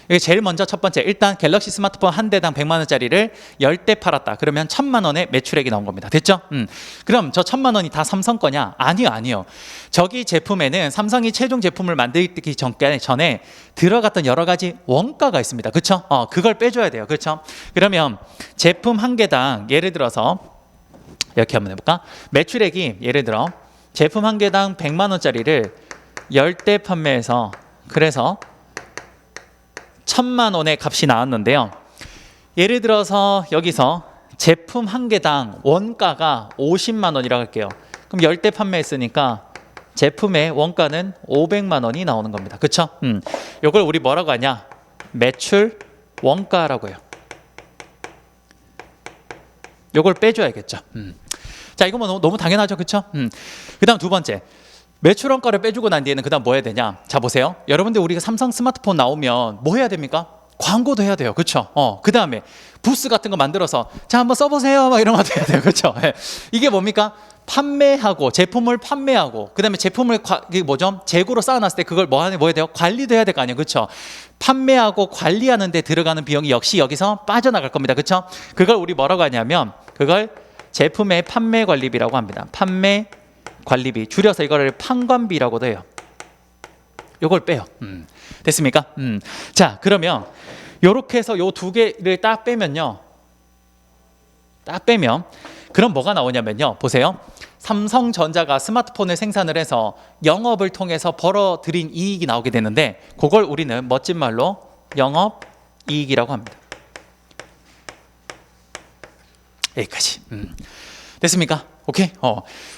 이게 제일 먼저 첫 번째, 일단 갤럭시 스마트폰 한 대당 100만 원짜리를 10대 팔았다. 그러면 1000만 원의 매출액이 나온 겁니다. 됐죠? 그럼 저 1000만 원이 다 삼성 거냐? 아니요. 저기 제품에는 삼성이 최종 제품을 만들기 전에 들어갔던 여러 가지 원가가 있습니다. 그렇죠? 그걸 빼줘야 돼요. 그렇죠? 그러면 제품 한 개당 예를 들어서 이렇게 한번 해볼까? 매출액이 예를 들어 제품 한 개당 100만 원짜리를 10대 판매해서 그래서 1000만 원의 값이 나왔는데요. 예를 들어서 여기서 제품 한 개당 원가가 50만 원이라고 할게요. 그럼 10대 판매했으니까 제품의 원가는 500만 원이 나오는 겁니다. 그렇죠? 이걸 우리 뭐라고 하냐? 매출 원가라고 해요. 이걸 빼줘야겠죠. 자, 이거 뭐 너무 당연하죠. 그렇죠? 그다음 두 번째, 매출 원가를 빼주고 난 뒤에는 그다음 뭐 해야 되냐? 자, 보세요. 여러분들 우리가 삼성 스마트폰 나오면 뭐 해야 됩니까? 광고도 해야 돼요. 그렇죠? 그다음에 부스 같은 거 만들어서 자, 한번 써보세요. 막 이런 것도 해야 돼요. 그렇죠? 이게 뭡니까? 판매하고 제품을 판매하고 그다음에 제품을 이게 뭐죠? 재고로 쌓아놨을 때 그걸 뭐 해야 돼요? 관리도 해야 될 거 아니에요, 그렇죠? 판매하고 관리하는 데 들어가는 비용이 역시 여기서 빠져나갈 겁니다, 그렇죠? 그걸 우리 뭐라고 하냐면 그걸 제품의 판매 관리비라고 합니다. 판매 관리비 줄여서 이거를 판관비라고도 해요. 요걸 빼요. 됐습니까? 자, 그러면 요렇게 해서 요 두 개를 딱 빼면요. 딱 빼면 그럼 뭐가 나오냐면요. 보세요. 삼성전자가 스마트폰을 생산을 해서 영업을 통해서 벌어들인 이익이 나오게 되는데 그걸 우리는 멋진 말로 영업이익이라고 합니다. 여기까지. 됐습니까? 오케이?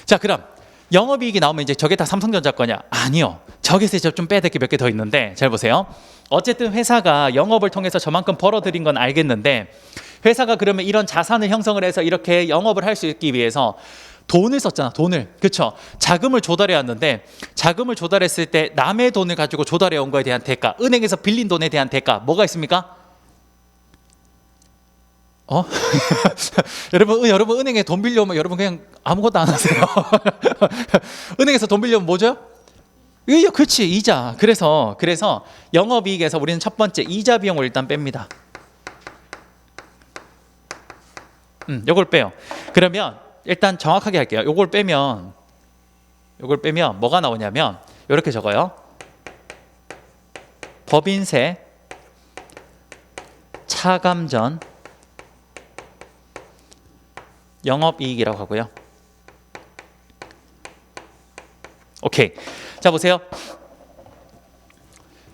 자, 그럼 영업이익이 나오면 이제 저게 다 삼성전자 거냐? 아니요. 저기서 이제 좀 빼야 될 게 몇 개 더 있는데 잘 보세요. 어쨌든 회사가 영업을 통해서 저만큼 벌어들인 건 알겠는데 회사가 그러면 이런 자산을 형성을 해서 이렇게 영업을 할 수 있기 위해서 돈을 썼잖아. 돈을. 그렇죠? 자금을 조달해 왔는데 자금을 조달했을 때 남의 돈을 가지고 조달해 온 거에 대한 대가, 은행에서 빌린 돈에 대한 대가 뭐가 있습니까? 여러분 은행에 돈 빌려오면 여러분 그냥 아무것도 안 하세요. 은행에서 돈 빌려오면 뭐죠? 그렇지, 이자. 그래서 영업이익에서 우리는 첫 번째 이자 비용을 일단 뺍니다. 요걸 빼요. 그러면 일단 정확하게 할게요. 요걸 빼면 뭐가 나오냐면 이렇게 적어요. 법인세, 차감전, 영업이익이라고 하고요. 오케이. 자, 보세요.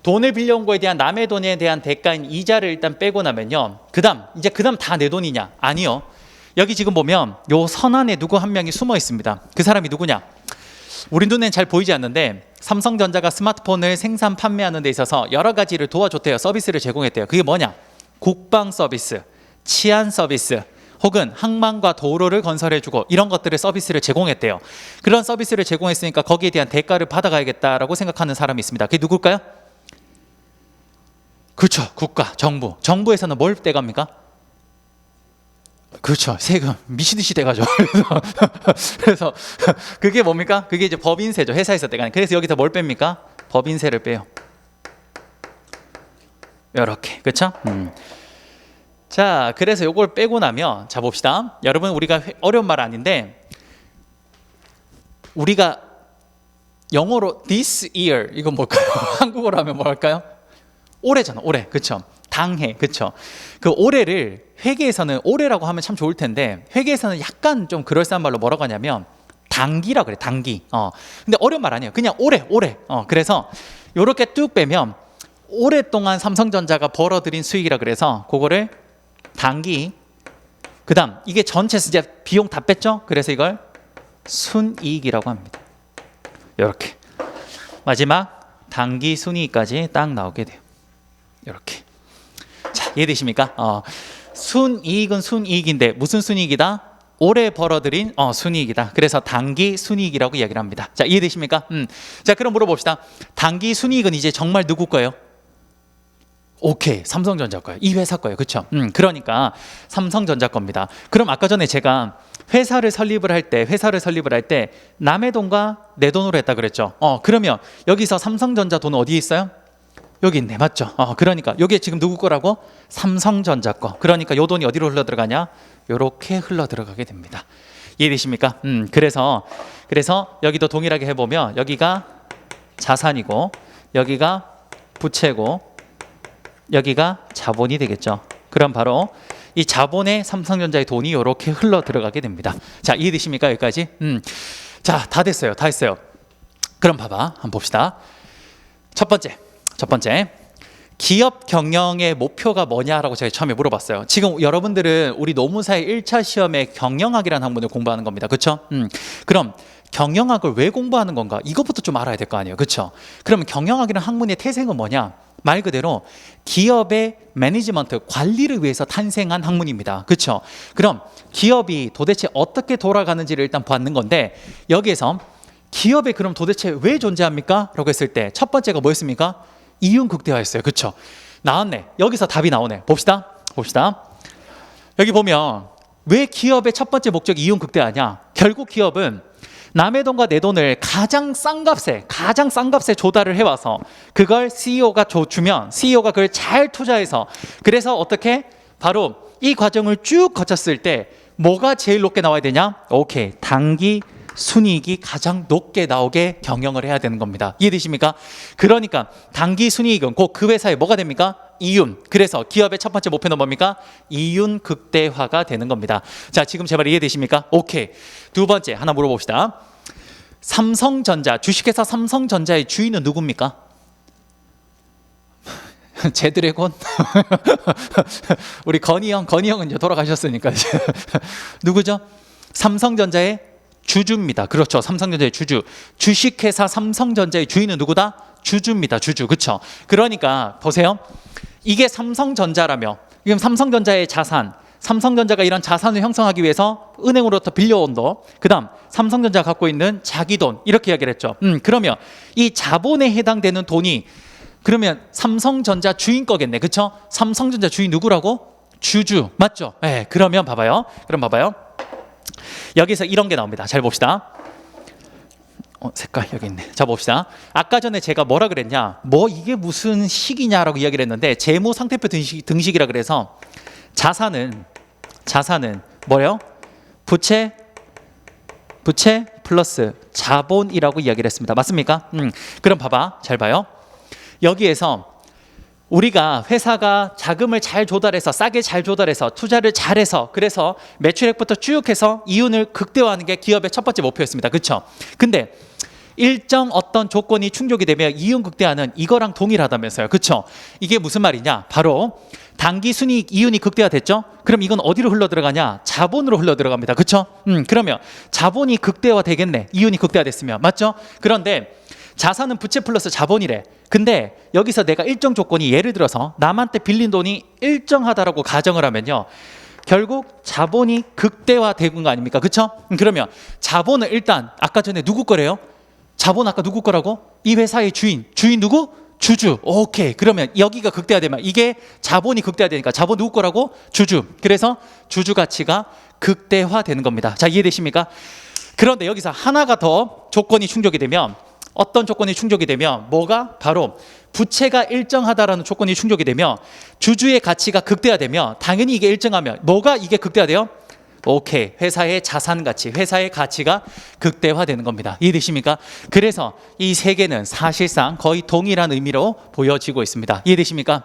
돈을 빌려온 거에 대한 남의 돈에 대한 대가인 이자를 일단 빼고 나면요. 그다음 다 내 돈이냐? 아니요. 여기 지금 보면 요 선 안에 누구 한 명이 숨어 있습니다. 그 사람이 누구냐? 우리 눈엔 잘 보이지 않는데 삼성전자가 스마트폰을 생산 판매하는 데 있어서 여러 가지를 도와줬대요. 서비스를 제공했대요. 그게 뭐냐? 국방 서비스, 치안 서비스, 혹은 항만과 도로를 건설해주고 이런 것들을 서비스를 제공했대요. 그런 서비스를 제공했으니까 거기에 대한 대가를 받아가야겠다라고 생각하는 사람이 있습니다. 그게 누굴까요? 그렇죠. 국가, 정부. 정부에서는 뭘 떼갑니까? 그렇죠. 세금 미치듯이 떼가죠. 그래서 그게 뭡니까? 그게 이제 법인세죠. 회사에서 떼가는. 그래서 여기서 뭘 뺍니까? 법인세를 빼요. 이렇게. 그렇죠? 자, 그래서 요걸 빼고 나면 자 봅시다. 여러분 우리가 어려운 말 아닌데 우리가 영어로 this year 이건 뭘까요? 한국어로 하면 뭐 할까요? 올해잖아. 올해. 그렇죠? 당해. 그렇죠? 그 올해를 회계에서는 올해라고 하면 참 좋을 텐데 회계에서는 약간 좀 그럴싸한 말로 뭐라고 하냐면 당기라 그래. 당기. 근데 어려운 말 아니에요. 그냥 올해. 그래서 요렇게 뚝 빼면 오랫동안 삼성전자가 벌어들인 수익이라 그래서 그거를 당기. 그다음 이게 전체 이제 비용 다 뺐죠? 그래서 이걸 순이익이라고 합니다. 이렇게 마지막 당기 순이익까지 딱 나오게 돼요. 이렇게. 자, 이해되십니까? 순이익은 순이익인데 무슨 순이익이다? 올해 벌어들인 순이익이다. 그래서 당기 순이익이라고 이야기를 합니다. 자, 이해되십니까? 자, 그럼 물어봅시다. 당기 순이익은 이제 정말 누구 거예요? 오케이, 삼성전자 거예요. 이 회사 거예요. 그렇죠? 그러니까 삼성전자 겁니다. 그럼 아까 전에 제가 회사를 설립을 할 때 남의 돈과 내 돈으로 했다 그랬죠. 그러면 여기서 삼성전자 돈은 어디에 있어요? 여기 있네. 맞죠? 그러니까 여기에 지금 누구 거라고? 삼성전자 거. 그러니까 요 돈이 어디로 흘러 들어가냐? 요렇게 흘러 들어가게 됩니다. 이해되십니까? 그래서 여기도 동일하게 해보면 여기가 자산이고 여기가 부채고 여기가 자본이 되겠죠. 그럼 바로 이 자본에 삼성전자의 돈이 이렇게 흘러 들어가게 됩니다. 자, 이해되십니까? 여기까지? 자, 다 됐어요. 그럼 봐봐. 한번 봅시다. 첫 번째. 기업 경영의 목표가 뭐냐라고 제가 처음에 물어봤어요. 지금 여러분들은 우리 노무사의 1차 시험에 경영학이라는 학문을 공부하는 겁니다. 그렇죠? 그럼 경영학을 왜 공부하는 건가? 이것부터 좀 알아야 될 거 아니에요. 그렇죠? 그러면 경영학이라는 학문의 태생은 뭐냐? 말 그대로 기업의 매니지먼트, 관리를 위해서 탄생한 학문입니다. 그렇죠? 그럼 기업이 도대체 어떻게 돌아가는지를 일단 보는 건데 여기에서 기업이 그럼 도대체 왜 존재합니까? 라고 했을 때 첫 번째가 뭐였습니까? 이윤 극대화였어요. 그렇죠? 나왔네. 여기서 답이 나오네. 봅시다. 여기 보면 왜 기업의 첫 번째 목적이 이윤 극대화냐? 결국 기업은 남의 돈과 내 돈을 가장 싼 값에 조달을 해와서 그걸 CEO가 주면 CEO가 그걸 잘 투자해서 그래서 어떻게? 바로 이 과정을 쭉 거쳤을 때 뭐가 제일 높게 나와야 되냐? 오케이, 단기 순이익이 가장 높게 나오게 경영을 해야 되는 겁니다. 이해되십니까? 그러니까 단기 순이익은 꼭 그 회사에 뭐가 됩니까? 이윤. 그래서 기업의 첫 번째 목표는 뭡니까? 이윤 극대화가 되는 겁니다. 자, 지금 제 말 이해되십니까? 오케이. 두 번째 하나 물어봅시다. 삼성전자, 주식회사 삼성전자의 주인은 누굽니까? 제드래곤? 우리 건희 형은 이제 돌아가셨으니까 누구죠? 삼성전자의 주주입니다. 그렇죠. 삼성전자의 주주. 주식회사 삼성전자의 주인은 누구다? 주주입니다. 주주. 그렇죠. 그러니까 보세요. 이게 삼성전자라며 지금 삼성전자의 자산, 삼성전자가 이런 자산을 형성하기 위해서 은행으로부터 빌려온 돈, 그 다음 삼성전자가 갖고 있는 자기 돈 이렇게 이야기를 했죠. 그러면 이 자본에 해당되는 돈이 그러면 삼성전자 주인 거겠네. 그렇죠? 삼성전자 주인 누구라고? 주주. 맞죠? 네, 그러면 봐봐요. 여기서 이런 게 나옵니다. 잘 봅시다. 색깔 여기 있네. 자, 봅시다. 아까 전에 제가 뭐라 그랬냐? 뭐 이게 무슨 식이냐라고 이야기를 했는데 재무 상태표 등식이라 그래서 자산은 뭐래요? 부채 플러스 자본이라고 이야기를 했습니다. 맞습니까? 그럼 봐봐. 잘 봐요. 여기에서 우리가 회사가 자금을 잘 조달해서 싸게 잘 조달해서 투자를 잘해서 그래서 매출액부터 쭉 해서 이윤을 극대화하는 게 기업의 첫 번째 목표였습니다. 그렇죠? 근데 일정 어떤 조건이 충족이 되면 이윤 극대화는 이거랑 동일하다면서요. 그렇죠? 이게 무슨 말이냐? 바로 단기 순이익 이윤이 극대화됐죠? 그럼 이건 어디로 흘러 들어가냐? 자본으로 흘러 들어갑니다. 그렇죠? 그러면 자본이 극대화 되겠네. 이윤이 극대화됐으면. 맞죠? 그런데 자산은 부채 플러스 자본이래. 근데 여기서 내가 일정 조건이 예를 들어서 남한테 빌린 돈이 일정하다라고 가정을 하면요. 결국 자본이 극대화되는 거 아닙니까? 그렇죠? 그러면 자본은 일단 아까 전에 누구 거래요? 자본 아까 누구 거라고? 이 회사의 주인 누구? 주주. 오케이. 그러면 여기가 극대화되면 이게 자본이 극대화되니까 자본 누구 거라고? 주주. 그래서 주주 가치가 극대화되는 겁니다. 자, 이해되십니까? 그런데 여기서 하나가 더 조건이 충족이 되면 어떤 조건이 충족이 되면 뭐가? 바로 부채가 일정하다라는 조건이 충족이 되면 주주의 가치가 극대화되면 당연히 이게 일정하면 뭐가 이게 극대화돼요? 오케이. 회사의 자산 가치, 회사의 가치가 극대화되는 겁니다. 이해되십니까? 그래서 이 세 개는 사실상 거의 동일한 의미로 보여지고 있습니다. 이해되십니까?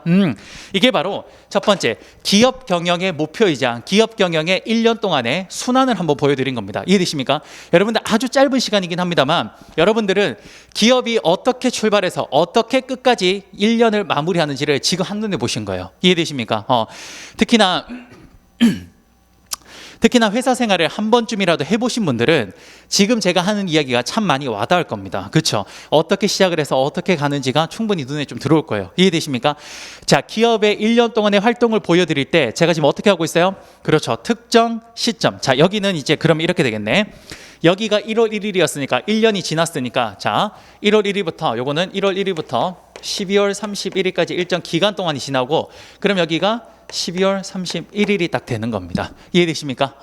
이게 바로 첫 번째 기업 경영의 목표이자 기업 경영의 1년 동안의 순환을 한번 보여드린 겁니다. 이해되십니까? 여러분들 아주 짧은 시간이긴 합니다만 여러분들은 기업이 어떻게 출발해서 어떻게 끝까지 1년을 마무리하는지를 지금 한눈에 보신 거예요. 이해되십니까? 특히나 회사 생활을 한 번쯤이라도 해보신 분들은 지금 제가 하는 이야기가 참 많이 와닿을 겁니다. 그렇죠? 어떻게 시작을 해서 어떻게 가는지가 충분히 눈에 좀 들어올 거예요. 이해되십니까? 자, 기업의 1년 동안의 활동을 보여드릴 때 제가 지금 어떻게 하고 있어요? 그렇죠. 특정 시점. 자, 여기는 이제 그럼 이렇게 되겠네. 여기가 1월 1일이었으니까 1년이 지났으니까 자, 1월 1일부터 요거는 1월 1일부터 12월 31일까지 일정 기간 동안이 지나고 그럼 여기가 12월 31일이 딱 되는 겁니다. 이해되십니까?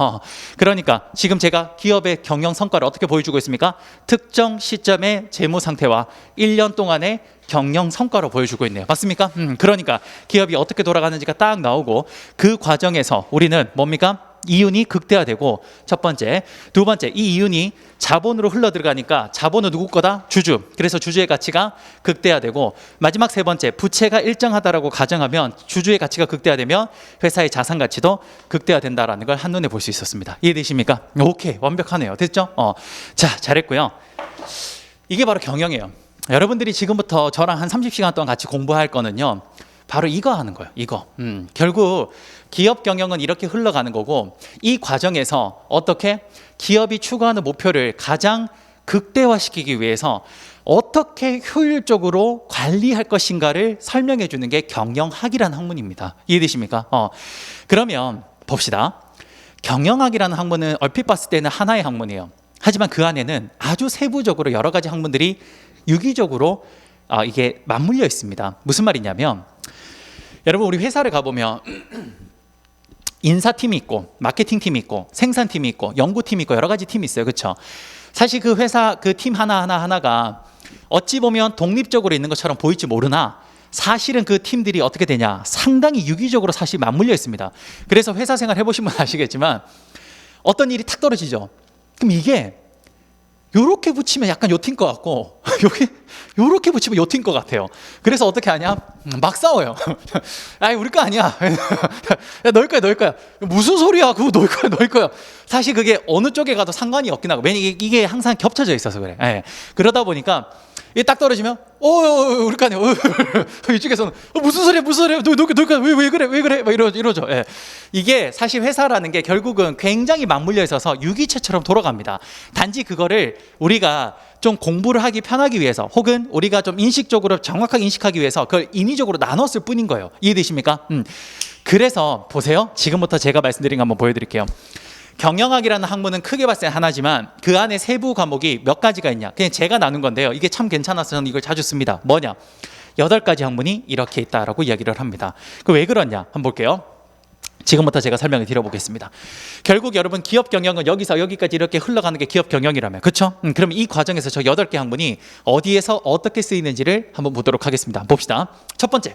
그러니까 지금 제가 기업의 경영 성과를 어떻게 보여주고 있습니까? 특정 시점의 재무 상태와 1년 동안의 경영 성과로 보여주고 있네요. 맞습니까? 그러니까 기업이 어떻게 돌아가는지가 딱 나오고 그 과정에서 우리는 뭡니까? 이윤이 극대화되고 첫 번째, 두 번째 이 이윤이 자본으로 흘러 들어가니까 자본은 누구 거다? 주주. 그래서 주주의 가치가 극대화되고 마지막 세 번째 부채가 일정하다라고 가정하면 주주의 가치가 극대화되면 회사의 자산 가치도 극대화된다라는 걸 한눈에 볼 수 있었습니다. 이해되십니까? 오케이, 완벽하네요. 됐죠? 자, 잘했고요. 이게 바로 경영이에요. 여러분들이 지금부터 저랑 한 30시간 동안 같이 공부할 거는요. 바로 이거 하는 거예요. 이거. 결국 기업 경영은 이렇게 흘러가는 거고 이 과정에서 어떻게 기업이 추구하는 목표를 가장 극대화시키기 위해서 어떻게 효율적으로 관리할 것인가를 설명해 주는 게 경영학이라는 학문입니다. 이해되십니까? 그러면 봅시다. 경영학이라는 학문은 얼핏 봤을 때는 하나의 학문이에요. 하지만 그 안에는 아주 세부적으로 여러 가지 학문들이 유기적으로 이게 맞물려 있습니다. 무슨 말이냐면 여러분 우리 회사를 가보면 인사팀이 있고 마케팅팀이 있고 생산팀이 있고 연구팀이 있고 여러 가지 팀이 있어요. 그렇죠? 사실 그 회사 그 팀 하나하나가 어찌 보면 독립적으로 있는 것처럼 보일지 모르나 사실은 그 팀들이 어떻게 되냐, 상당히 유기적으로 사실 맞물려 있습니다. 그래서 회사 생활 해보시면 아시겠지만 어떤 일이 탁 떨어지죠. 그럼 이게 요렇게 붙이면 약간 요 팀 것 같고 여기 요렇게 붙이면 요 팀 것 같아요. 그래서 어떻게 하냐, 막 싸워요. 아니 우리 거 아니야. 야, 너희 거야. 무슨 소리야? 그거 너희 거야. 사실 그게 어느 쪽에 가도 상관이 없긴 하고, 왜냐면 이게 항상 겹쳐져 있어서 그래. 예. 그러다 보니까 이게 딱 떨어지면 우리 거 아니야. 이쪽에서는 무슨 소리야? 너희 거야. 왜 그래? 막 이러죠. 예. 이게 사실 회사라는 게 결국은 굉장히 맞물려 있어서 유기체처럼 돌아갑니다. 단지 그거를 우리가 좀 공부를 하기 편하기 위해서, 혹은 우리가 좀 인식적으로 정확하게 인식하기 위해서 그걸 인위적으로 나눴을 뿐인 거예요. 이해되십니까? 그래서 보세요. 지금부터 제가 말씀드린 거 한번 보여드릴게요. 경영학이라는 학문은 크게 봤을 때 하나지만 그 안에 세부 과목이 몇 가지가 있냐, 그냥 제가 나눈 건데요. 이게 참 괜찮아서 저는 이걸 자주 씁니다. 뭐냐, 8가지 학문이 이렇게 있다라고 이야기를 합니다. 그 왜 그러냐 한번 볼게요. 지금부터 제가 설명을 드려보겠습니다. 결국 여러분, 기업 경영은 여기서 여기까지 이렇게 흘러가는 게 기업 경영이라면, 그렇죠? 그럼 이 과정에서 저 8개 학문이 어디에서 어떻게 쓰이는지를 한번 보도록 하겠습니다. 봅시다. 첫 번째.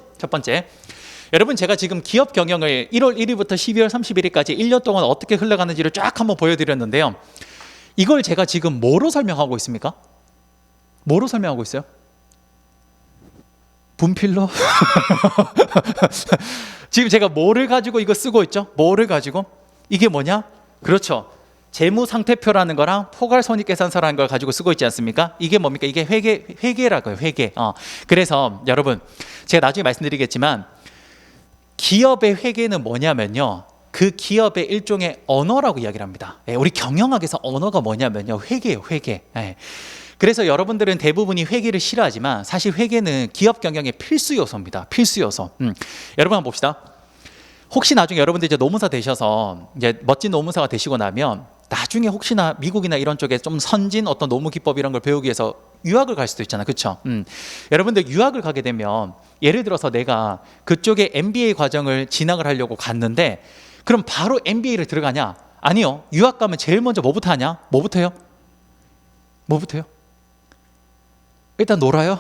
여러분, 제가 지금 기업 경영을 1월 1일부터 12월 31일까지 1년 동안 어떻게 흘러가는지를 쫙 한번 보여드렸는데요. 이걸 제가 지금 뭐로 설명하고 있습니까? 뭐로 설명하고 있어요? 분필로? 지금 제가 뭐를 가지고 이거 쓰고 있죠? 뭐를 가지고? 이게 뭐냐? 그렇죠. 재무상태표라는 거랑 포괄손익계산서라는 걸 가지고 쓰고 있지 않습니까? 이게 뭡니까? 이게 회계라고요. 회계. 그래서 여러분, 제가 나중에 말씀드리겠지만 기업의 회계는 뭐냐면요, 그 기업의 일종의 언어라고 이야기를 합니다. 우리 경영학에서 언어가 뭐냐면요, 회계예요. 회계. 그래서 여러분들은 대부분이 회계를 싫어하지만 사실 회계는 기업 경영의 필수 요소입니다. 필수 요소. 여러분 한번 봅시다. 혹시 나중에 여러분들 이제 노무사 되셔서 이제 멋진 노무사가 되시고 나면 나중에 혹시나 미국이나 이런 쪽에 좀 선진 어떤 노무 기법 이런 걸 배우기 위해서 유학을 갈 수도 있잖아요. 그렇죠? 여러분들 유학을 가게 되면 예를 들어서 내가 그쪽에 MBA 과정을 진학을 하려고 갔는데 그럼 바로 MBA를 들어가냐? 아니요. 유학 가면 제일 먼저 뭐부터 하냐? 뭐부터요? 일단 놀아요.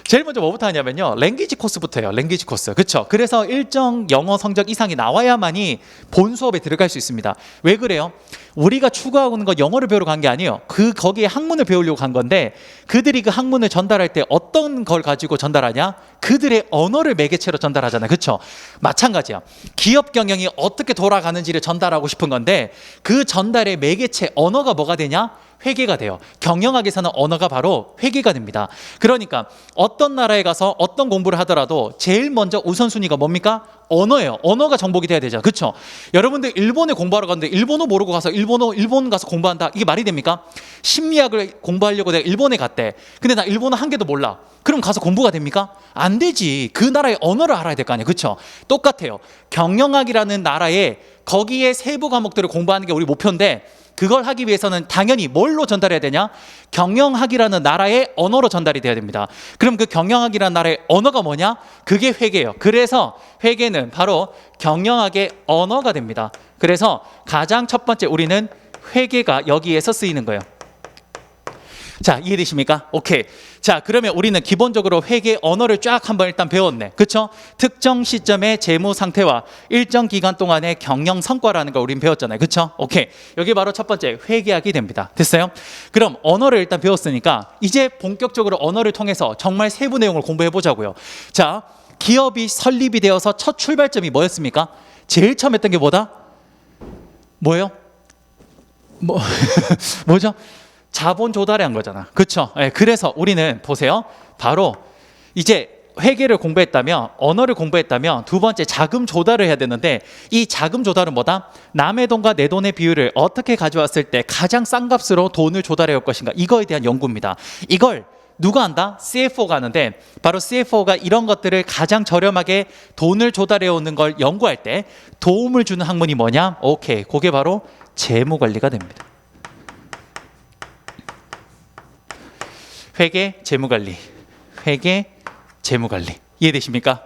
제일 먼저 뭐부터 하냐면요, 랭귀지 코스부터 해요. 랭귀지 코스. 그렇죠? 그래서 일정 영어 성적 이상이 나와야만이 본 수업에 들어갈 수 있습니다. 왜 그래요? 우리가 추구하고 있는 건 영어를 배우러 간 게 아니에요. 거기에 학문을 배우려고 간 건데, 그들이 그 학문을 전달할 때 어떤 걸 가지고 전달하냐? 그들의 언어를 매개체로 전달하잖아요. 그렇죠? 마찬가지야. 기업 경영이 어떻게 돌아가는지를 전달하고 싶은 건데 그 전달의 매개체 언어가 뭐가 되냐? 회계가 돼요. 경영학에서는 언어가 바로 회계가 됩니다. 그러니까 어떤 나라에 가서 어떤 공부를 하더라도 제일 먼저 우선순위가 뭡니까? 언어예요. 언어가 정복이 돼야 되죠. 그렇죠? 여러분들 일본에 공부하러 갔는데 일본어 모르고 가서 일본 가서 공부한다. 이게 말이 됩니까? 심리학을 공부하려고 내가 일본에 갔대. 근데 나 일본어 한 개도 몰라. 그럼 가서 공부가 됩니까? 안 되지. 그 나라의 언어를 알아야 될 거 아니에요. 그렇죠? 똑같아요. 경영학이라는 나라에 거기에 세부 과목들을 공부하는 게 우리 목표인데, 그걸 하기 위해서는 당연히 뭘로 전달해야 되냐? 경영학이라는 나라의 언어로 전달이 돼야 됩니다. 그럼 그 경영학이라는 나라의 언어가 뭐냐? 그게 회계예요. 그래서 회계는 바로 경영학의 언어가 됩니다. 그래서 가장 첫 번째 우리는 회계가 여기에서 쓰이는 거예요. 자, 이해되십니까? 오케이. 자, 그러면 우리는 기본적으로 회계 언어를 쫙 한번 일단 배웠네. 그렇죠? 특정 시점의 재무 상태와 일정 기간 동안의 경영 성과라는 걸 우린 배웠잖아요. 그렇죠? 오케이. 여기 바로 첫 번째 회계학이 됩니다. 됐어요? 그럼 언어를 일단 배웠으니까 이제 본격적으로 언어를 통해서 정말 세부 내용을 공부해 보자고요. 자, 기업이 설립이 되어서 첫 출발점이 뭐였습니까? 제일 처음 했던 게 뭐다? 뭐예요? 뭐죠? 자본 조달에 한 거잖아. 그렇죠? 네, 그래서 우리는 보세요. 바로 이제 회계를 공부했다면, 언어를 공부했다면 두 번째 자금 조달을 해야 되는데, 이 자금 조달은 뭐다? 남의 돈과 내 돈의 비율을 어떻게 가져왔을 때 가장 싼 값으로 돈을 조달해 올 것인가, 이거에 대한 연구입니다. 이걸 누가 한다? CFO가 하는데, 바로 CFO가 이런 것들을 가장 저렴하게 돈을 조달해 오는 걸 연구할 때 도움을 주는 학문이 뭐냐? 오케이, 그게 바로 재무관리가 됩니다. 회계, 재무관리. 회계, 재무관리. 이해되십니까?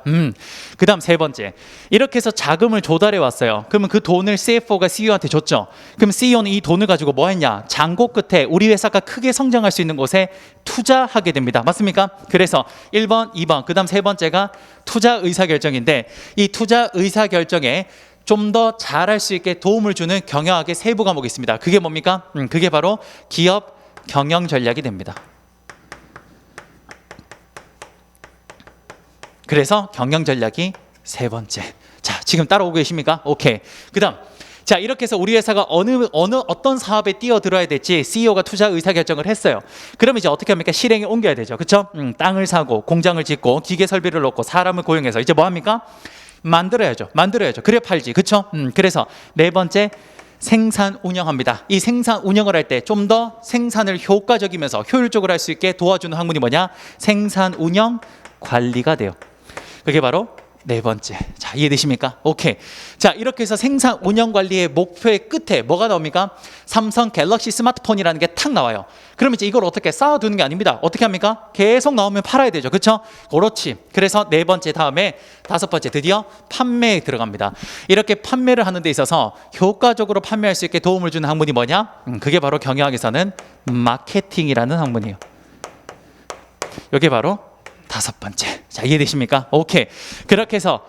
그 다음 세 번째, 이렇게 해서 자금을 조달해 왔어요. 그러면 그 돈을 CFO가 CEO한테 줬죠. 그럼 CEO는 이 돈을 가지고 뭐 했냐? 장고 끝에 우리 회사가 크게 성장할 수 있는 곳에 투자하게 됩니다. 맞습니까? 그래서 1번, 2번, 그 다음 세 번째가 투자 의사결정인데, 이 투자 의사결정에 좀 더 잘할 수 있게 도움을 주는 경영학의 세부 과목이 있습니다. 그게 뭡니까? 그게 바로 기업 경영 전략이 됩니다. 그래서 경영 전략이 세 번째. 자, 지금 따라오고 계십니까? 오케이. 그다음, 자, 이렇게 해서 우리 회사가 어떤 사업에 뛰어들어야 될지 CEO가 투자 의사결정을 했어요. 그럼 이제 어떻게 합니까? 실행에 옮겨야 되죠. 그렇죠? 땅을 사고 공장을 짓고 기계 설비를 넣고 사람을 고용해서 이제 뭐 합니까? 만들어야죠. 그래 팔지. 그렇죠? 그래서 네 번째, 생산 운영합니다. 이 생산 운영을 할 때 좀 더 생산을 효과적이면서 효율적으로 할 수 있게 도와주는 학문이 뭐냐? 생산 운영 관리가 돼요. 그게 바로 네 번째. 자, 이해되십니까? 오케이. 자, 이렇게 해서 생산 운영 관리의 목표의 끝에 뭐가 나옵니까? 삼성 갤럭시 스마트폰이라는 게 탁 나와요. 그럼 이제 이걸 어떻게 쌓아두는 게 아닙니다. 어떻게 합니까? 계속 나오면 팔아야 되죠. 그렇죠? 그렇지. 그래서 네 번째 다음에 다섯 번째, 드디어 판매에 들어갑니다. 이렇게 판매를 하는 데 있어서 효과적으로 판매할 수 있게 도움을 주는 학문이 뭐냐? 그게 바로 경영학에서는 마케팅이라는 학문이에요. 이게 바로 다섯 번째. 자, 이해되십니까? 오케이. 그렇게 해서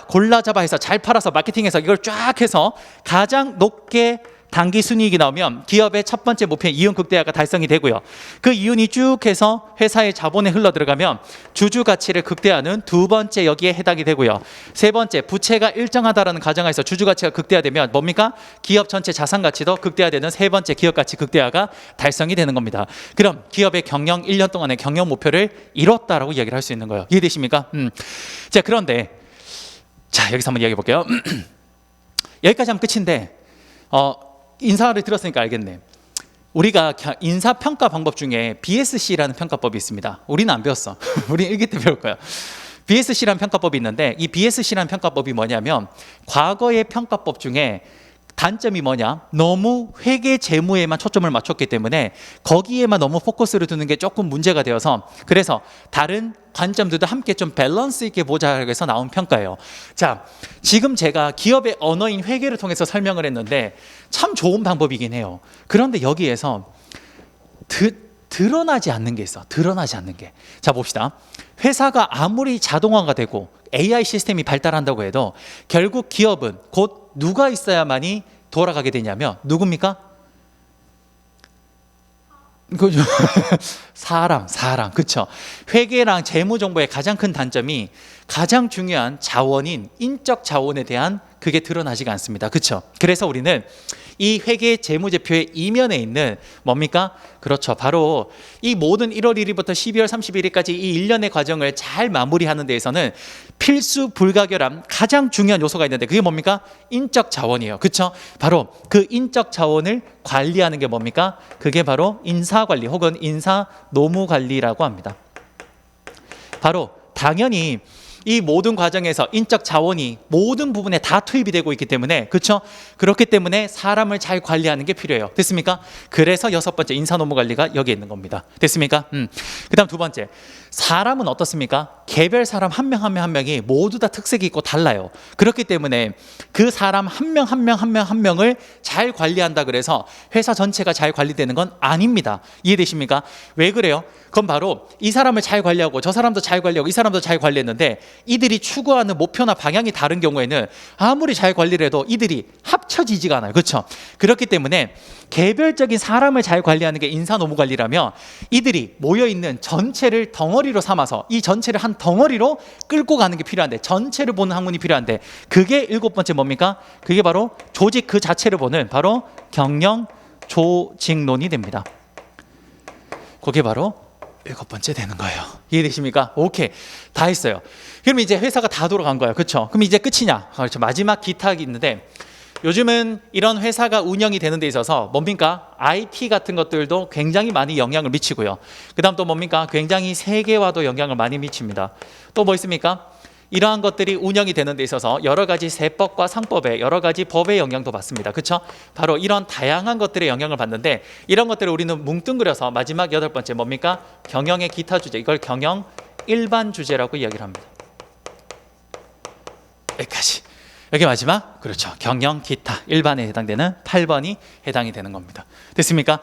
골라 잡아 해서 잘 팔아서 마케팅해서 이걸 쫙 해서 가장 높게 단기 순이익이 나오면 기업의 첫 번째 목표인 이윤 극대화가 달성이 되고요. 그 이윤이 쭉 해서 회사의 자본에 흘러 들어가면 주주 가치를 극대화하는 두 번째 여기에 해당이 되고요. 세 번째, 부채가 일정하다라는 가정하에서 주주 가치가 극대화되면 뭡니까? 기업 전체 자산 가치도 극대화되는 세 번째 기업 가치 극대화가 달성이 되는 겁니다. 그럼 기업의 경영 1년 동안의 경영 목표를 이뤘다라고 이야기를 할 수 있는 거예요. 이해되십니까? 자, 그런데 자, 여기서 한번 이야기해 볼게요. 여기까지 하면 끝인데 인사를 들었으니까 알겠네. 우리가 인사평가 방법 중에 BSC라는 평가법이 있습니다. 우리는 안 배웠어. 우리는 1기 때 배울 거야. BSC라는 평가법이 있는데 이 BSC라는 평가법이 뭐냐면 과거의 평가법 중에 단점이 뭐냐? 너무 회계 재무에만 초점을 맞췄기 때문에 거기에만 너무 포커스를 두는 게 조금 문제가 되어서 그래서 다른 관점들도 함께 좀 밸런스 있게 보자 해서 나온 평가예요. 자, 지금 제가 기업의 언어인 회계를 통해서 설명을 했는데 참 좋은 방법이긴 해요. 그런데 여기에서 드러나지 않는 게 있어. 드러나지 않는 게. 자, 봅시다. 회사가 아무리 자동화가 되고 AI 시스템이 발달한다고 해도 결국 기업은 곧 누가 있어야만이 돌아가게 되냐면 누굽니까? 그죠? 사람, 그렇죠? 회계랑 재무 정보의 가장 큰 단점이 가장 중요한 자원인 인적 자원에 대한 그게 드러나지가 않습니다. 그렇죠? 그래서 우리는 이 회계 재무제표의 이면에 있는 뭡니까? 그렇죠. 바로 이 모든 1월 1일부터 12월 31일까지 이 1년의 과정을 잘 마무리하는 데에서는 필수 불가결한 가장 중요한 요소가 있는데 그게 뭡니까? 인적 자원이에요. 그렇죠? 바로 그 인적 자원을 관리하는 게 뭡니까? 그게 바로 인사관리 혹은 인사 노무관리라고 합니다. 바로 당연히 이 모든 과정에서 인적 자원이 모든 부분에 다 투입이 되고 있기 때문에 그렇죠? 그렇기 때문에 사람을 잘 관리하는 게 필요해요. 됐습니까? 그래서 여섯 번째 인사노무관리가 여기에 있는 겁니다. 됐습니까? 그다음 두 번째, 사람은 어떻습니까? 개별 사람 한 명 한 명이 모두 다 특색이 있고 달라요. 그렇기 때문에 그 사람 한 명을 잘 관리한다 그래서 회사 전체가 잘 관리되는 건 아닙니다. 이해되십니까? 왜 그래요? 그건 바로 이 사람을 잘 관리하고 저 사람도 잘 관리하고 이 사람도 잘 관리했는데 이들이 추구하는 목표나 방향이 다른 경우에는 아무리 잘 관리를 해도 이들이 합쳐지지가 않아요. 그렇죠? 그렇기 때문에 개별적인 사람을 잘 관리하는 게 인사노무관리라면 이들이 모여있는 전체를 덩어리로 삼아서 이 전체를 한 덩어리로 끌고 가는 게 필요한데 전체를 보는 학문이 필요한데 그게 일곱 번째 뭡니까? 그게 바로 조직 그 자체를 보는 바로 경영 조직론이 됩니다. 그게 바로 일곱 번째 되는 거예요. 이해되십니까? 오케이. 다 했어요. 그럼 이제 회사가 다 돌아간 거예요. 그렇죠? 그럼 이제 끝이냐? 그렇죠. 마지막 기탁이 있는데 요즘은 이런 회사가 운영이 되는 데 있어서 뭡니까? IT 같은 것들도 굉장히 많이 영향을 미치고요. 그 다음 또 뭡니까? 굉장히 세계화도 영향을 많이 미칩니다. 또 뭐 있습니까? 이러한 것들이 운영이 되는 데 있어서 여러 가지 세법과 상법의 여러 가지 법의 영향도 받습니다. 그렇죠? 바로 이런 다양한 것들의 영향을 받는데 이런 것들을 우리는 뭉뚱그려서 마지막 여덟 번째 뭡니까? 경영의 기타 주제. 이걸 경영 일반 주제라고 이야기를 합니다. 여기까지. 여기 마지막, 그렇죠. 경영, 기타, 일반에 해당되는 8번이 해당이 되는 겁니다. 됐습니까?